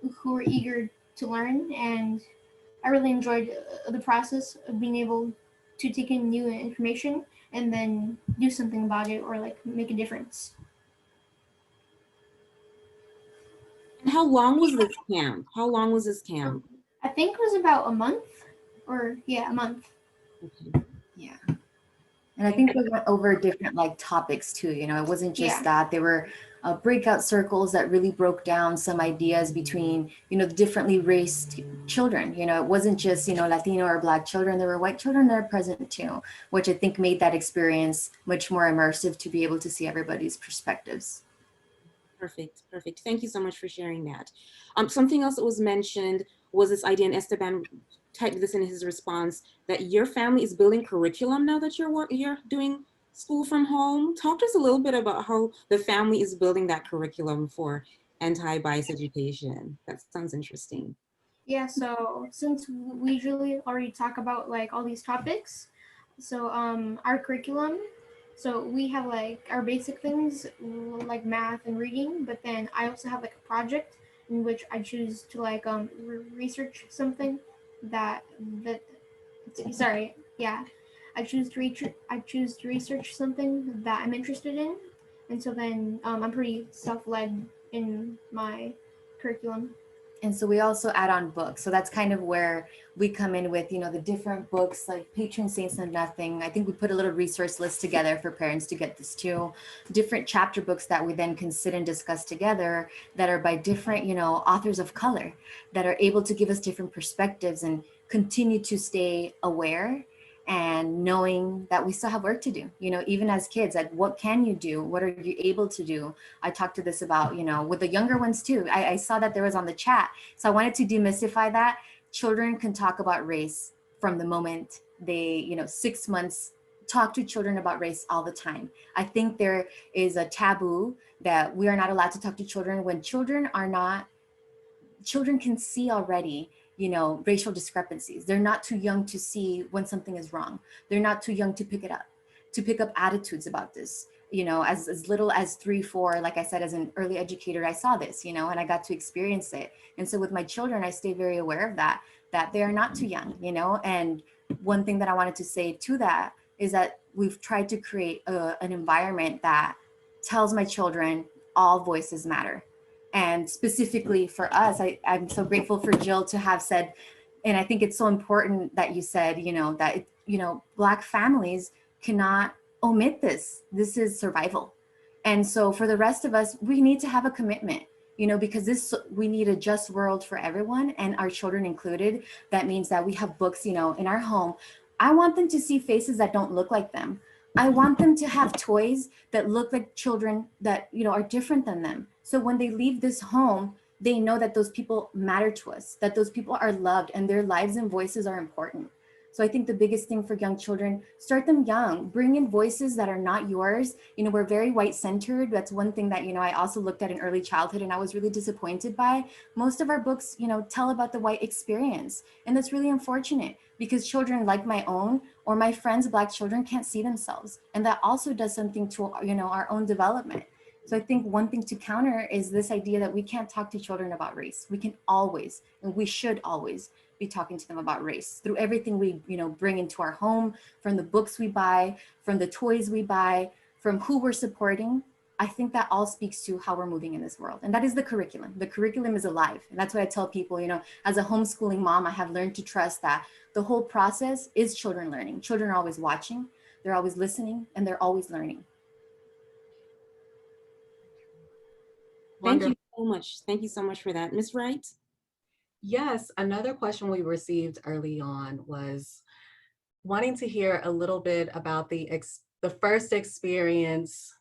who were eager to learn, and I really enjoyed the process of being able to take in new information and then do something about it or like make a difference. And how long was this camp? How long was this camp? I think it was about a month, or yeah, a month. Okay. Yeah. And I think we went over different like topics too, you know, it wasn't just that. There were breakout circles that really broke down some ideas between, you know, the differently raised children. You know, it wasn't just, you know, Latino or Black children, there were white children that are present too, which I think made that experience much more immersive to be able to see everybody's perspectives. Perfect, perfect. Thank you so much for sharing that. Something else that was mentioned was this idea, and Esteban typed this in his response, that your family is building curriculum now that you're doing school from home. Talk to us a little bit about how the family is building that curriculum for anti-bias education. That sounds interesting. Yeah, so since we usually already talk about like all these topics, so our curriculum, so we have like our basic things like math and reading, but then I also have like a project in which I choose to like research something that sorry, yeah, I choose to research something that I'm interested in, and so then I'm pretty self-led in my curriculum. And so we also add on books. So that's kind of where we come in with, you know, the different books like Patron Saints of Nothing. I think we put a little resource list together for parents to get this too. Different chapter books that we then can sit and discuss together that are by different, you know, authors of color that are able to give us different perspectives and continue to stay aware and knowing that we still have work to do, you know, even as kids, like what can you do? What are you able to do? I talked to this about, you know, with the younger ones too. I saw that there was on the chat. So I wanted to demystify that. Children can talk about race from the moment they, you know, 6 months, talk to children about race all the time. I think there is a taboo that we are not allowed to talk to children when children can see already, you know, racial discrepancies. They're not too young to see when something is wrong. They're not too young to pick up attitudes about this. You know, as little as 3, 4, like I said, as an early educator, I saw this, you know, and I got to experience it. And so with my children, I stay very aware of that they are not too young, you know. And one thing that I wanted to say to that is that we've tried to create an environment that tells my children all voices matter. And specifically for us, I'm so grateful for Jill to have said, and I think it's so important that you said, you know, that, you know, Black families cannot omit this. This is survival. And so for the rest of us, we need to have a commitment, you know, because we need a just world for everyone, and our children included. That means that we have books, you know, in our home. I want them to see faces that don't look like them. I want them to have toys that look like children that, you know, are different than them. So when they leave this home, they know that those people matter to us, that those people are loved and their lives and voices are important. So I think the biggest thing for young children, start them young, bring in voices that are not yours. You know, we're very white centered. That's one thing that, you know, I also looked at in early childhood and I was really disappointed by. Most of our books, you know, tell about the white experience. And that's really unfortunate because children like my own or my friends, Black children, can't see themselves. And that also does something to, you know, our own development. So I think one thing to counter is this idea that we can't talk to children about race. We can always, and we should always be talking to them about race through everything we, you know, bring into our home, from the books we buy, from the toys we buy, from who we're supporting. I think that all speaks to how we're moving in this world. And that is the curriculum. The curriculum is alive. And that's what I tell people, you know, as a homeschooling mom, I have learned to trust that the whole process is children learning. Children are always watching, they're always listening, and they're always learning. Thank you so much. Thank you so much for that. Ms. Wright? Yes, another question we received early on was wanting to hear a little bit about the first experience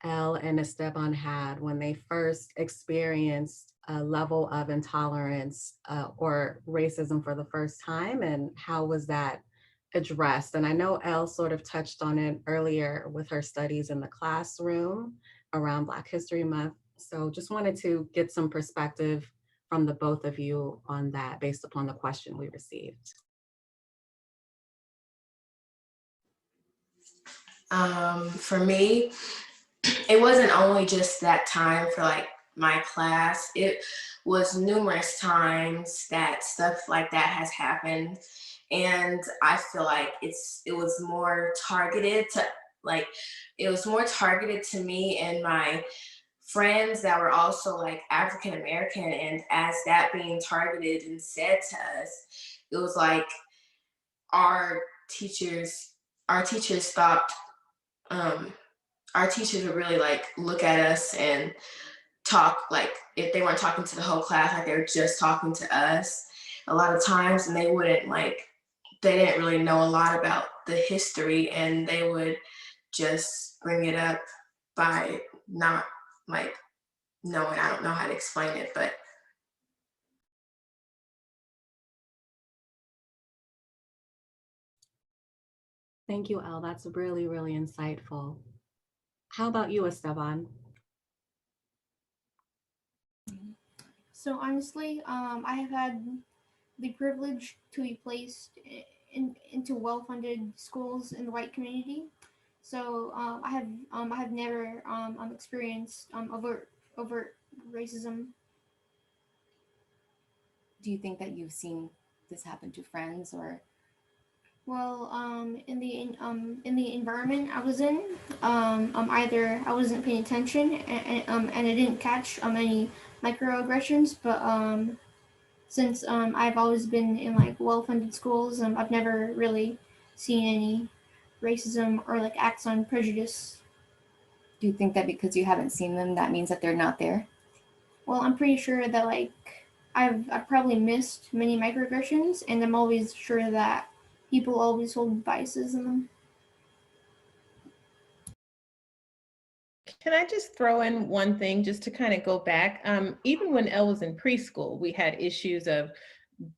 Elle and Esteban had when they first experienced a level of intolerance or racism for the first time, and how was that addressed? And I know Elle sort of touched on it earlier with her studies in the classroom around Black History Month. So just wanted to get some perspective from the both of you on that based upon the question we received. For me, it wasn't only just that time for like my class. It was numerous times that stuff like that has happened. And I feel like it was more targeted to me and my friends that were also like African American. And as that being targeted and said to us, it was like our teachers stopped, our teachers would really like look at us and talk, like if they weren't talking to the whole class, like they were just talking to us a lot of times, and they didn't really know a lot about the history, and they would just bring it up by not like knowing. I don't know how to explain it, but Thank you, Elle. That's really, really insightful. How about you, Esteban? So honestly, I have had the privilege to be placed into well-funded schools in the white community. So I have never experienced overt racism. Do you think that you've seen this happen to friends or? Well, in the environment I was in, either I wasn't paying attention and I didn't catch any microaggressions, but since I've always been in like well-funded schools, I've never really seen any racism or like acts on prejudice. Do you think that because you haven't seen them, that means that they're not there? Well, I'm pretty sure that like I've probably missed many microaggressions, and I'm always sure that people always hold biases in them. Can I just throw in one thing just to kind of go back? Even when Elle was in preschool, we had issues of,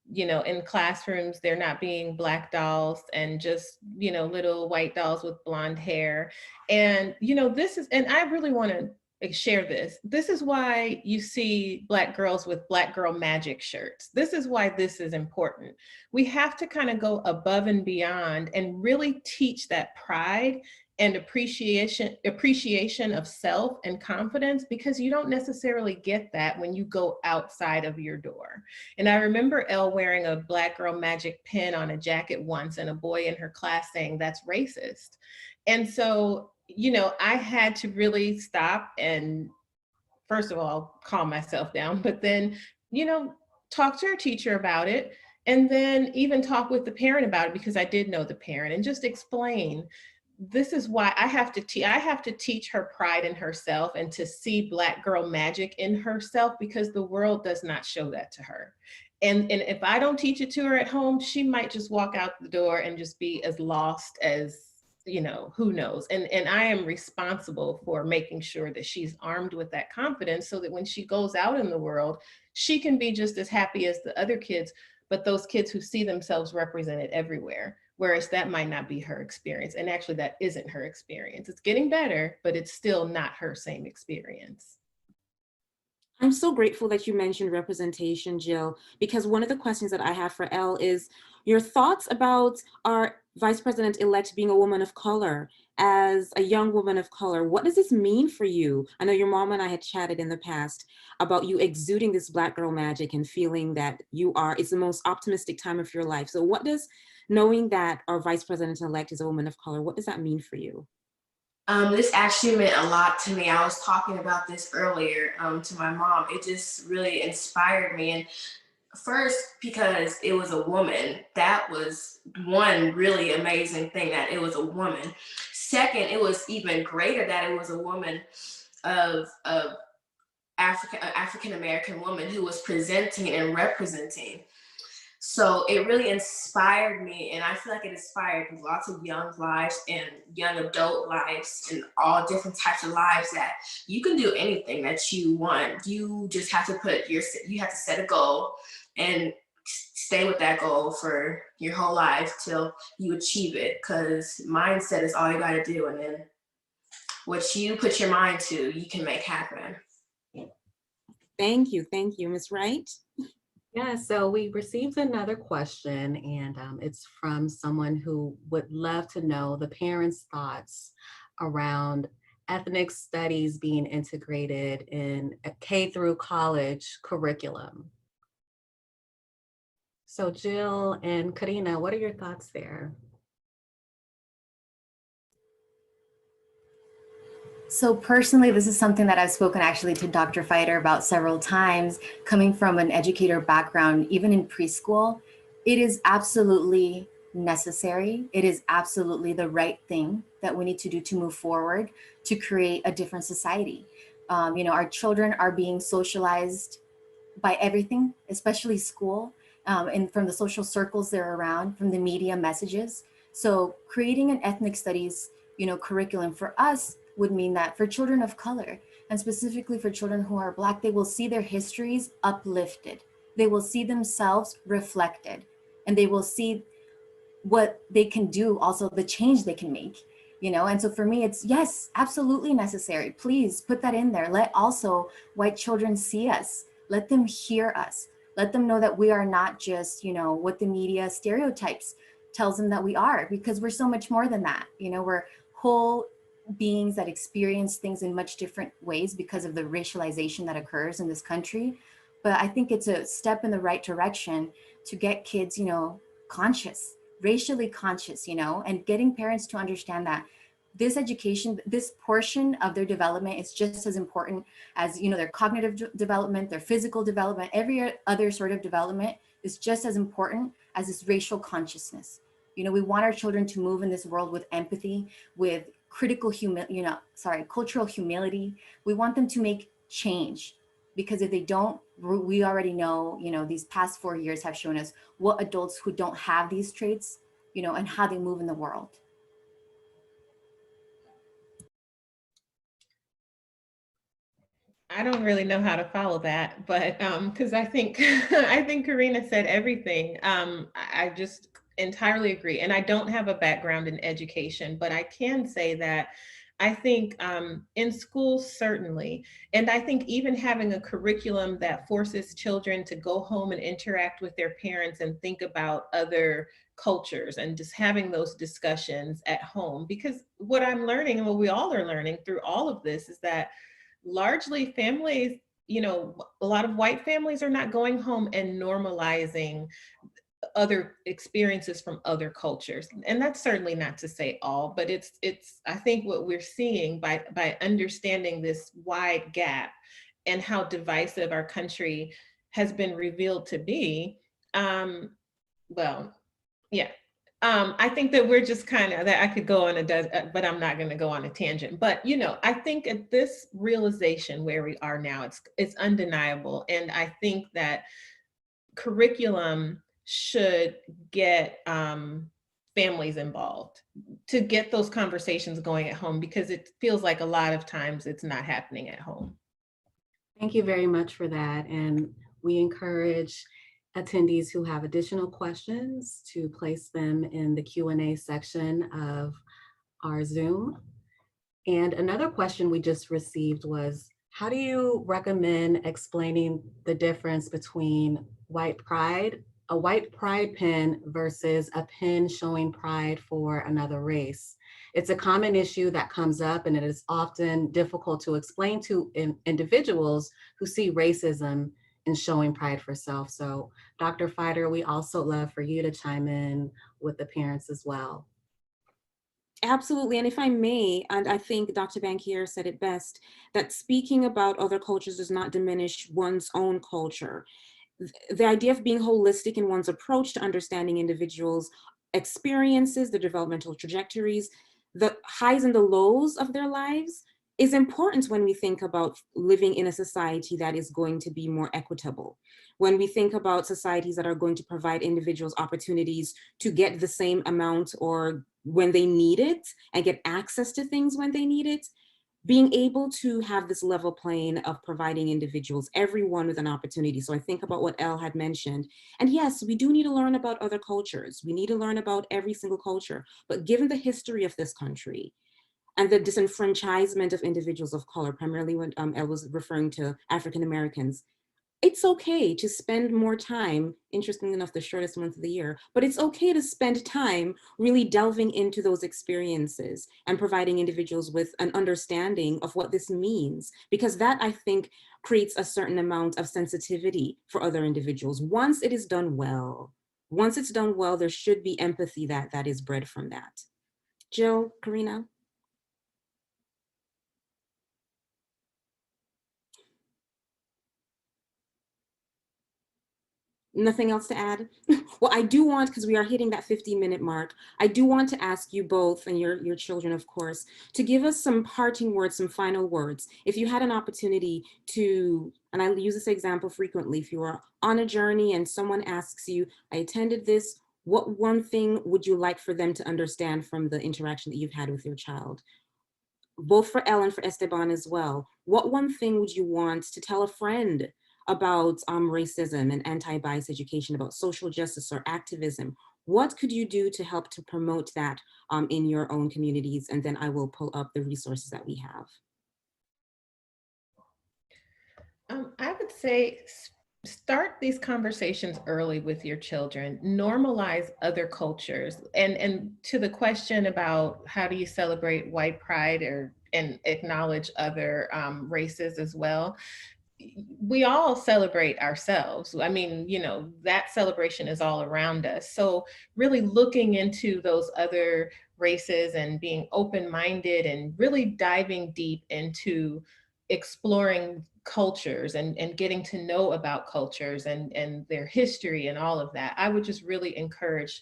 you know, in classrooms, there not being Black dolls and just, you know, little white dolls with blonde hair. And, you know, and I really want to share this. This is why you see Black girls with Black girl magic shirts. This is why this is important. We have to kind of go above and beyond and really teach that pride and appreciation of self and confidence, because you don't necessarily get that when you go outside of your door. And I remember Elle wearing a Black girl magic pin on a jacket once, and a boy in her class saying that's racist. And so, you know, I had to really stop and, first of all, calm myself down, but then, you know, talk to her teacher about it, and then even talk with the parent about it, because I did know the parent, and just explain, this is why I have to teach her pride in herself and to see Black girl magic in herself, because the world does not show that to her. And if I don't teach it to her at home, she might just walk out the door and just be as lost as, you know, who knows. And I am responsible for making sure that she's armed with that confidence, so that when she goes out in the world, she can be just as happy as the other kids, but those kids who see themselves represented everywhere, whereas that might not be her experience. And actually that isn't her experience. It's getting better, but it's still not her same experience. I'm so grateful that you mentioned representation, Jill, because one of the questions that I have for Elle is your thoughts about our Vice President-elect being a woman of color. As a young woman of color, what does this mean for you? I know your mom and I had chatted in the past about you exuding this Black girl magic and feeling that it's the most optimistic time of your life. So what does knowing that our Vice President-elect is a woman of color, what does that mean for you? This actually meant a lot to me. I was talking about this earlier to my mom. It just really inspired me. And first, because it was a woman, that was one really amazing thing, that it was a woman. Second, it was even greater that it was a woman of African American woman who was presenting and representing. So it really inspired me, and I feel like it inspired lots of young lives and young adult lives and all different types of lives, that you can do anything that you want. You just have to you have to set a goal and stay with that goal for your whole life till you achieve it, because mindset is all you got to do, and then what you put your mind to, you can make happen. Thank you, Ms. Wright. Yeah, so we received another question, and it's from someone who would love to know the parents' thoughts around ethnic studies being integrated in a K through college curriculum. So Jill and Karina, what are your thoughts there? So personally, this is something that I've spoken actually to Dr. Fider about several times. Coming from an educator background, even in preschool, it is absolutely necessary. It is absolutely the right thing that we need to do to move forward to create a different society. Our children are being socialized by everything, especially school, and from the social circles they're around, from the media messages. So creating an ethnic studies, curriculum for us would mean that for children of color, and specifically for children who are Black, they will see their histories uplifted. They will see themselves reflected, and they will see what they can do, also the change they can make, And so for me, it's yes, absolutely necessary. Please put that in there. Let also white children see us. Let them hear us. Let them know that we are not just, what the media stereotypes tells them that we are, because we're so much more than that. We're whole beings that experience things in much different ways because of the racialization that occurs in this country. But I think it's a step in the right direction to get kids, conscious, racially conscious, and getting parents to understand that this education, this portion of their development is just as important as, their cognitive development, their physical development, every other sort of development is just as important as this racial consciousness. We want our children to move in this world with empathy, with cultural humility. We want them to make change, because if they don't, we already know, these past 4 years have shown us what adults who don't have these traits, and how they move in the world. I don't really know how to follow that, but because I think Karina said everything. I just entirely agree. And I don't have a background in education, but I can say that I think in schools, certainly, and I think even having a curriculum that forces children to go home and interact with their parents and think about other cultures and just having those discussions at home. Because what I'm learning, and what we all are learning through all of this, is that largely families, a lot of white families are not going home and normalizing other experiences from other cultures. And that's certainly not to say all, but it's I think what we're seeing by understanding this wide gap and how divisive our country has been revealed to be, I think that we're just that I could go on but I'm not going to go on a tangent. But, I think at this realization where we are now, it's undeniable. And I think that curriculum should get families involved to get those conversations going at home, because it feels like a lot of times it's not happening at home. Thank you very much for that. And We encourage attendees who have additional questions to place them in the Q&A section of our Zoom. And another question we just received was, how do you recommend explaining the difference between a white pride pin versus a pin showing pride for another race? It's a common issue that comes up, and it is often difficult to explain to individuals who see racism in showing pride for self. So Dr. Fider, we also love for you to chime in with the parents as well. Absolutely, and if I may, and I think Dr. Bankier said it best, that speaking about other cultures does not diminish one's own culture. The idea of being holistic in one's approach to understanding individuals' experiences, the developmental trajectories, the highs and the lows of their lives is important when we think about living in a society that is going to be more equitable. When we think about societies that are going to provide individuals opportunities to get the same amount or when they need it and get access to things when they need it, being able to have this level plane of providing individuals, everyone with an opportunity. So I think about what Elle had mentioned. And yes, we do need to learn about other cultures. We need to learn about every single culture. But given the history of this country and the disenfranchisement of individuals of color, primarily when Elle was referring to African Americans, it's okay to spend more time, interestingly enough, the shortest month of the year, but it's okay to spend time really delving into those experiences and providing individuals with an understanding of what this means, because that, I think, creates a certain amount of sensitivity for other individuals. Once it is done well, there should be empathy that is bred from that. Jill, Karina? Nothing else to add? Well, I do want, because we are hitting that 15-minute mark, I do want to ask you both, and your children, of course, to give us some parting words, some final words. If you had an opportunity to, and I use this example frequently, if you are on a journey and someone asks you, I attended this, what one thing would you like for them to understand from the interaction that you've had with your child? Both for Elle and for Esteban as well. What one thing would you want to tell a friend about racism and anti-bias education, about social justice or activism? What could you do to help to promote that in your own communities? And then I will pull up the resources that we have. I would say start these conversations early with your children, normalize other cultures. And to the question about how do you celebrate white pride and acknowledge other races as well, we all celebrate ourselves. I mean, you know, that celebration is all around us. So really looking into those other races and being open-minded and really diving deep into exploring cultures and getting to know about cultures and their history and all of that. I would just really encourage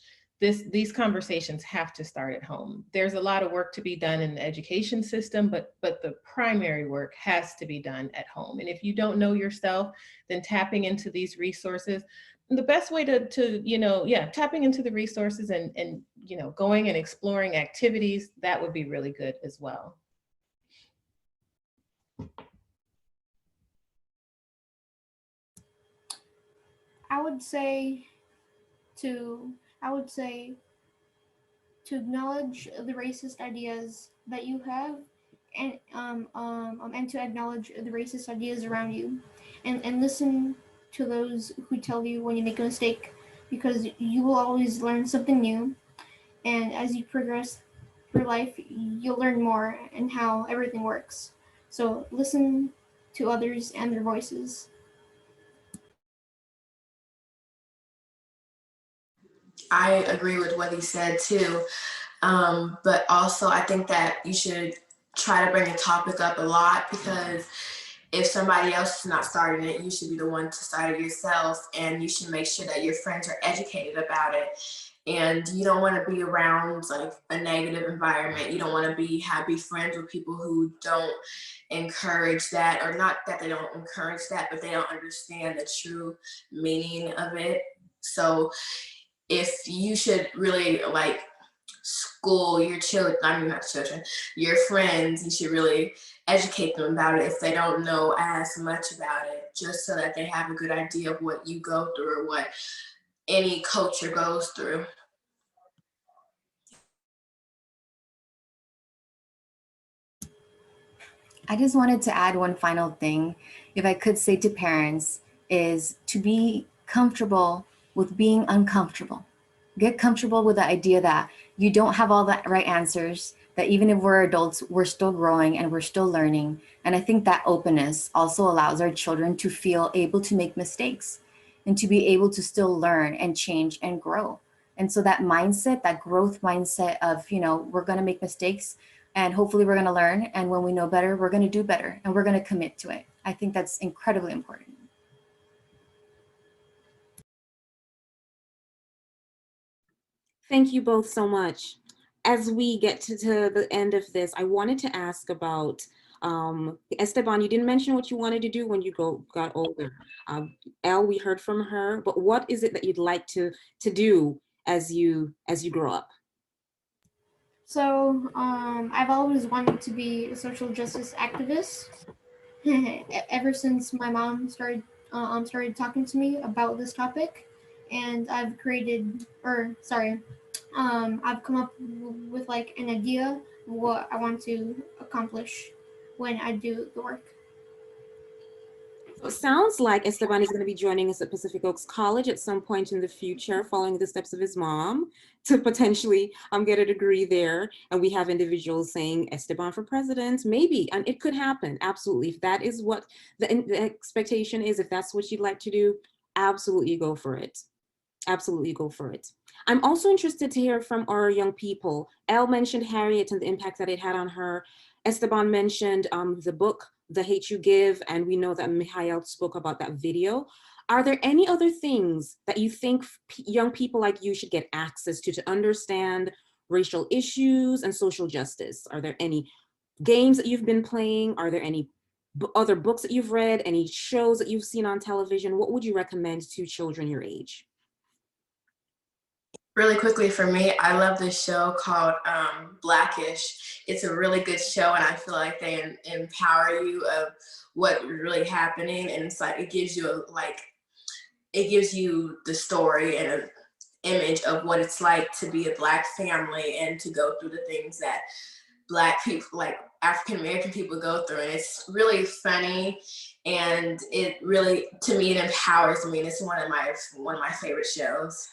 these conversations have to start at home. There's a lot of work to be done in the education system, but the primary work has to be done at home. And if you don't know yourself, then tapping into these resources, the best way to you know, tapping into the resources and you know, going and exploring activities, that would be really good as well. I would say to acknowledge the racist ideas that you have, and to acknowledge the racist ideas around you, and listen to those who tell you when you make a mistake, because you will always learn something new, and as you progress through life, you'll learn more and how everything works. So listen to others and their voices. I agree with what he said too. But also I think that you should try to bring the topic up a lot, because if somebody else is not starting it, you should be the one to start it yourself, and you should make sure that your friends are educated about it. And you don't want to be around like a negative environment. You don't want to be friends with people who don't encourage that, or not that they don't encourage that, but they don't understand the true meaning of it. So if you should really like school, your children, I mean, not children, your friends, you should really educate them about it if they don't know as much about it, just so that they have a good idea of what you go through or what any culture goes through. I just wanted to add one final thing, if I could say to parents, is to be comfortable with being uncomfortable. Get comfortable with the idea that you don't have all the right answers, that even if we're adults, we're still growing and we're still learning. And I think that openness also allows our children to feel able to make mistakes and to be able to still learn and change and grow. And so that mindset, that growth mindset of, we're going to make mistakes and hopefully we're going to learn. And when we know better, we're going to do better and we're going to commit to it. I think that's incredibly important. Thank you both so much. As we get to the end of this, I wanted to ask about Esteban, you didn't mention what you wanted to do when you got older. Elle, we heard from her, but what is it that you'd like to do as you grow up? So I've always wanted to be a social justice activist. Ever since my mom started talking to me about this topic, and I've come up with like an idea of what I want to accomplish when I do the work. So it sounds like Esteban is going to be joining us at Pacific Oaks College at some point in the future, following the steps of his mom to potentially get a degree there. And we have individuals saying Esteban for president, maybe, and it could happen. Absolutely. If that is what the expectation is, if that's what you'd like to do, absolutely go for it. Absolutely go for it. I'm also interested to hear from our young people. Elle mentioned Harriet and the impact that it had on her. Esteban mentioned the book, The Hate You Give, and we know that Mihail spoke about that video. Are there any other things that you think young people like you should get access to understand racial issues and social justice? Are there any games that you've been playing? Are there any other books that you've read? Any shows that you've seen on television? What would you recommend to children your age? Really quickly for me, I love this show called Blackish. It's a really good show, and I feel like they empower you of what's really happening, and it's like it gives you the story and an image of what it's like to be a Black family and to go through the things that Black people, like African American people, go through. And it's really funny, and it really, to me, it empowers me. And it's one of my favorite shows.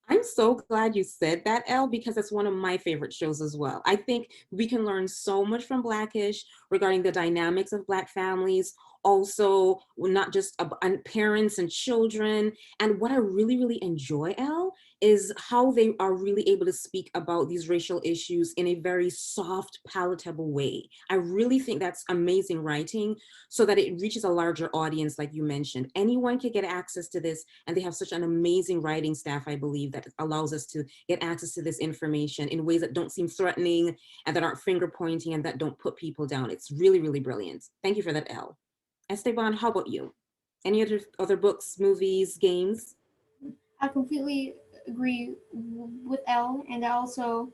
I'm so glad you said that, Elle, because it's one of my favorite shows as well. I think we can learn so much from Blackish regarding the dynamics of Black families, also not just parents and children. And what I really, really enjoy, Elle, is how they are really able to speak about these racial issues in a very soft, palatable way. I really think that's amazing writing so that it reaches a larger audience, like you mentioned. Anyone can get access to this, and they have such an amazing writing staff, I believe, that allows us to get access to this information in ways that don't seem threatening and that aren't finger pointing and that don't put people down. It's really, really brilliant. Thank you for that, Elle. Esteban, how about you? Any other books, movies, games? I completely agree with Elle, and I also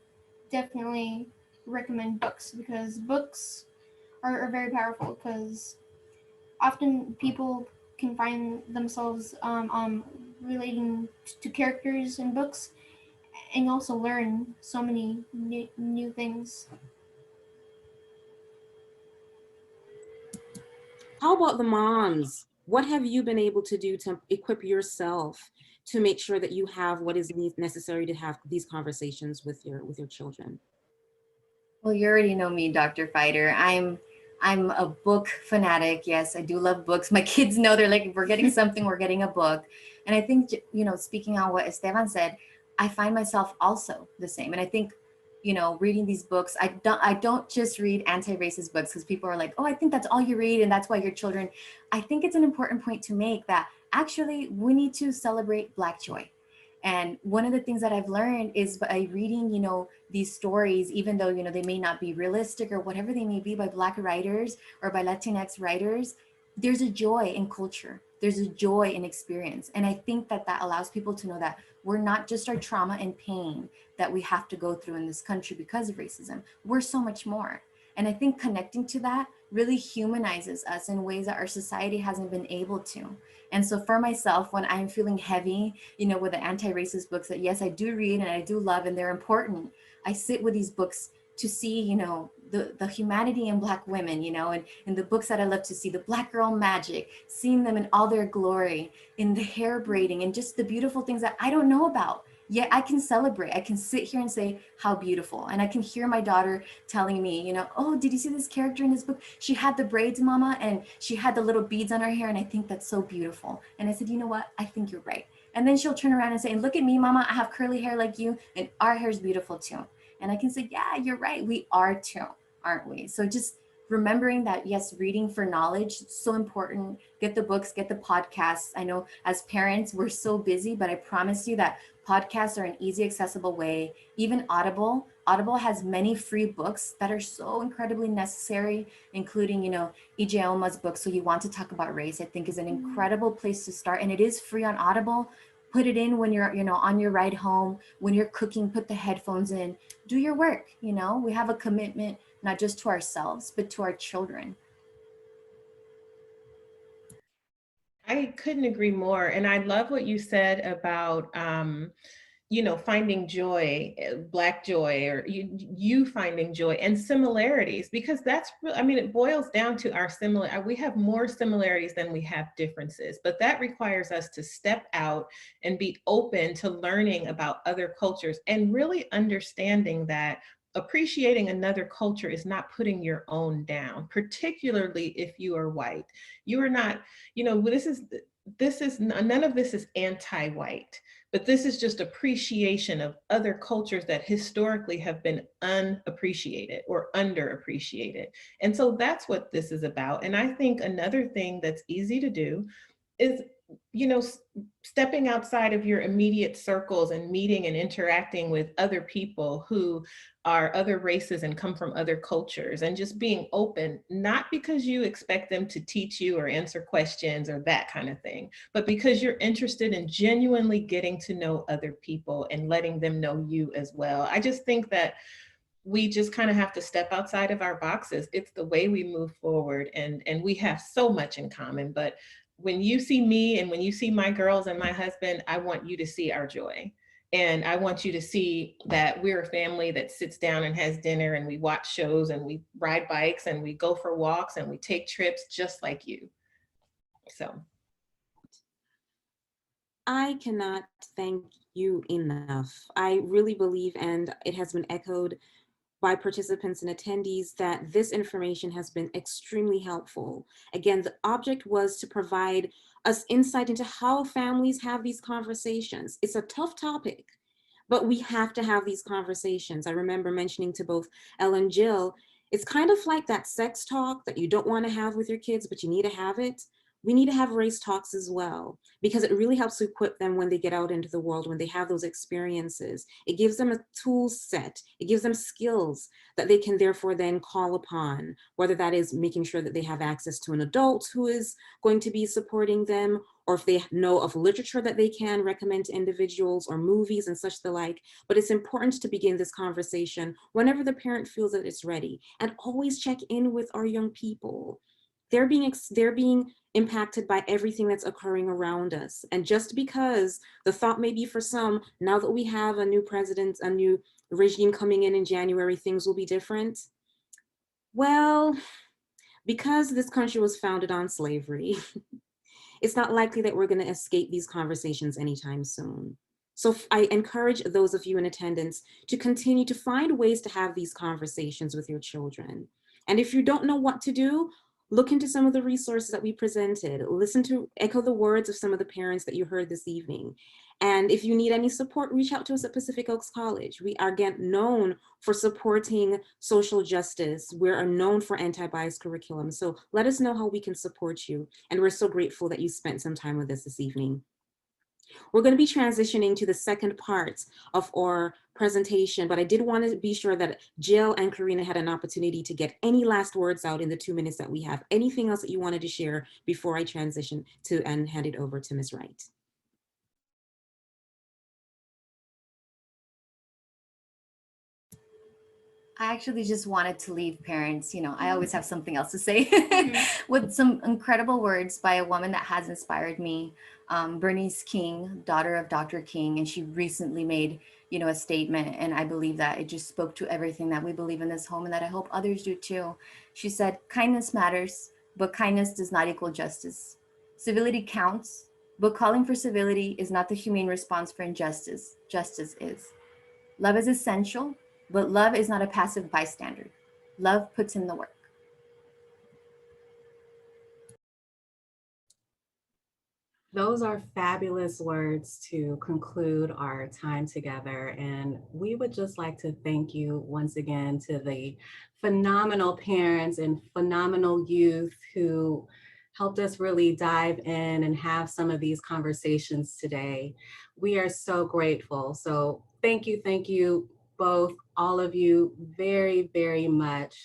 definitely recommend books, because books are very powerful, because often people can find themselves relating to characters in books, and also learn so many new things. How about the moms? What have you been able to do to equip yourself to make sure that you have what is necessary to have these conversations with your children? Well, you already know me, Dr. Fighter. I'm a book fanatic. Yes, I do love books. My kids know, they're like, we're getting something, we're getting a book. And I think, speaking on what Esteban said, I find myself also the same. And I think, reading these books, I don't just read anti-racist books because people are like, oh, I think that's all you read and that's why your children. I think it's an important point to make that actually we need to celebrate Black joy. And one of the things that I've learned is by reading, these stories, even though, they may not be realistic or whatever they may be, by Black writers or by Latinx writers, there's a joy in culture. there's a joy in experience. And I think that that allows people to know that we're not just our trauma and pain that we have to go through in this country because of racism. We're so much more. And I think connecting to that really humanizes us in ways that our society hasn't been able to. And so for myself, when I'm feeling heavy, you know, with the anti-racist books that yes, I do read and I do love and they're important, I sit with these books to see, you know, the humanity in Black women, you know, and in the books that I love to see, the Black girl magic, seeing them in all their glory, in the hair braiding and just the beautiful things that I don't know about. Yet I can celebrate. I can sit here and say how beautiful. And I can hear my daughter telling me, you know, oh, did you see this character in this book? She had the braids, mama, and she had the little beads on her hair. And I think that's so beautiful. And I said, you know what? I think you're right. And then she'll turn around and say, and look at me, mama, I have curly hair like you, and our hair is beautiful too. And I can say, yeah, you're right. We are too, aren't we? So just remembering that, yes, reading for knowledge, so important. Get the books, get the podcasts. I know as parents, we're so busy, but I promise you that podcasts are an easy, accessible way. Even Audible has many free books that are so incredibly necessary, including, you know, Ijeoma's book, So You Want to Talk About Race, I think is an incredible place to start. And it is free on Audible. Put it in when you're, you know, on your ride home, when you're cooking, put the headphones in, do your work. You know, we have a commitment, not just to ourselves, but to our children. I couldn't agree more. And I love what you said about, you know, finding joy, Black joy, or you finding joy and similarities, because that's real. I mean, it boils down to our we have more similarities than we have differences, but that requires us to step out and be open to learning about other cultures and really understanding that appreciating another culture is not putting your own down, particularly if you are white. You are not, you know, none of this is anti-white. But this is just appreciation of other cultures that historically have been unappreciated or underappreciated. And so that's what this is about. And I think another thing that's easy to do is, you know, stepping outside of your immediate circles and meeting and interacting with other people who are other races and come from other cultures, and just being open, not because you expect them to teach you or answer questions or that kind of thing, but because you're interested in genuinely getting to know other people and letting them know you as well. I just think that we just kind of have to step outside of our boxes. It's the way we move forward, and we have so much in common. But when you see me and when you see my girls and my husband, I want you to see our joy. And I want you to see that we're a family that sits down and has dinner, and we watch shows, and we ride bikes, and we go for walks, and we take trips just like you. So I cannot thank you enough. I really believe, and it has been echoed by participants and attendees, that this information has been extremely helpful. Again, the object was to provide us insight into how families have these conversations. It's a tough topic, but we have to have these conversations. I remember mentioning to both Elle and Jill, it's kind of like that sex talk that you don't want to have with your kids, but you need to have it. We need to have race talks as well, because it really helps to equip them when they get out into the world, when they have those experiences. It gives them a tool set. It gives them skills that they can therefore then call upon, whether that is making sure that they have access to an adult who is going to be supporting them, or if they know of literature that they can recommend to individuals, or movies and such the like. But it's important to begin this conversation whenever the parent feels that it's ready, and always check in with our young people. They're being impacted by everything that's occurring around us. And just because the thought may be for some, now that we have a new president, a new regime coming in January, things will be different. Well, because this country was founded on slavery, it's not likely that we're going to escape these conversations anytime soon. So I encourage those of you in attendance to continue to find ways to have these conversations with your children. And if you don't know what to do, look into some of the resources that we presented. Echo the words of some of the parents that you heard this evening. And if you need any support, reach out to us at Pacific Oaks College. We are, again, known for supporting social justice. We're known for anti-bias curriculum. So let us know how we can support you. And we're so grateful that you spent some time with us this evening. We're going to be transitioning to the second part of our presentation, but I did want to be sure that Jill and Karina had an opportunity to get any last words out in the 2 minutes that we have. Anything else that you wanted to share before I transition to and hand it over to Ms. Wright? I actually just wanted to leave parents, I always have something else to say, with some incredible words by a woman that has inspired me, Bernice King, daughter of Dr. King, and she recently made, a statement, and I believe that it just spoke to everything that we believe in this home and that I hope others do too. She said, kindness matters, but kindness does not equal justice. Civility counts, but calling for civility is not the humane response for injustice. Justice is. Love is essential, but love is not a passive bystander. Love puts in the work. Those are fabulous words to conclude our time together. And we would just like to thank you once again to the phenomenal parents and phenomenal youth who helped us really dive in and have some of these conversations today. We are so grateful. So thank you both, all of you, very, very much.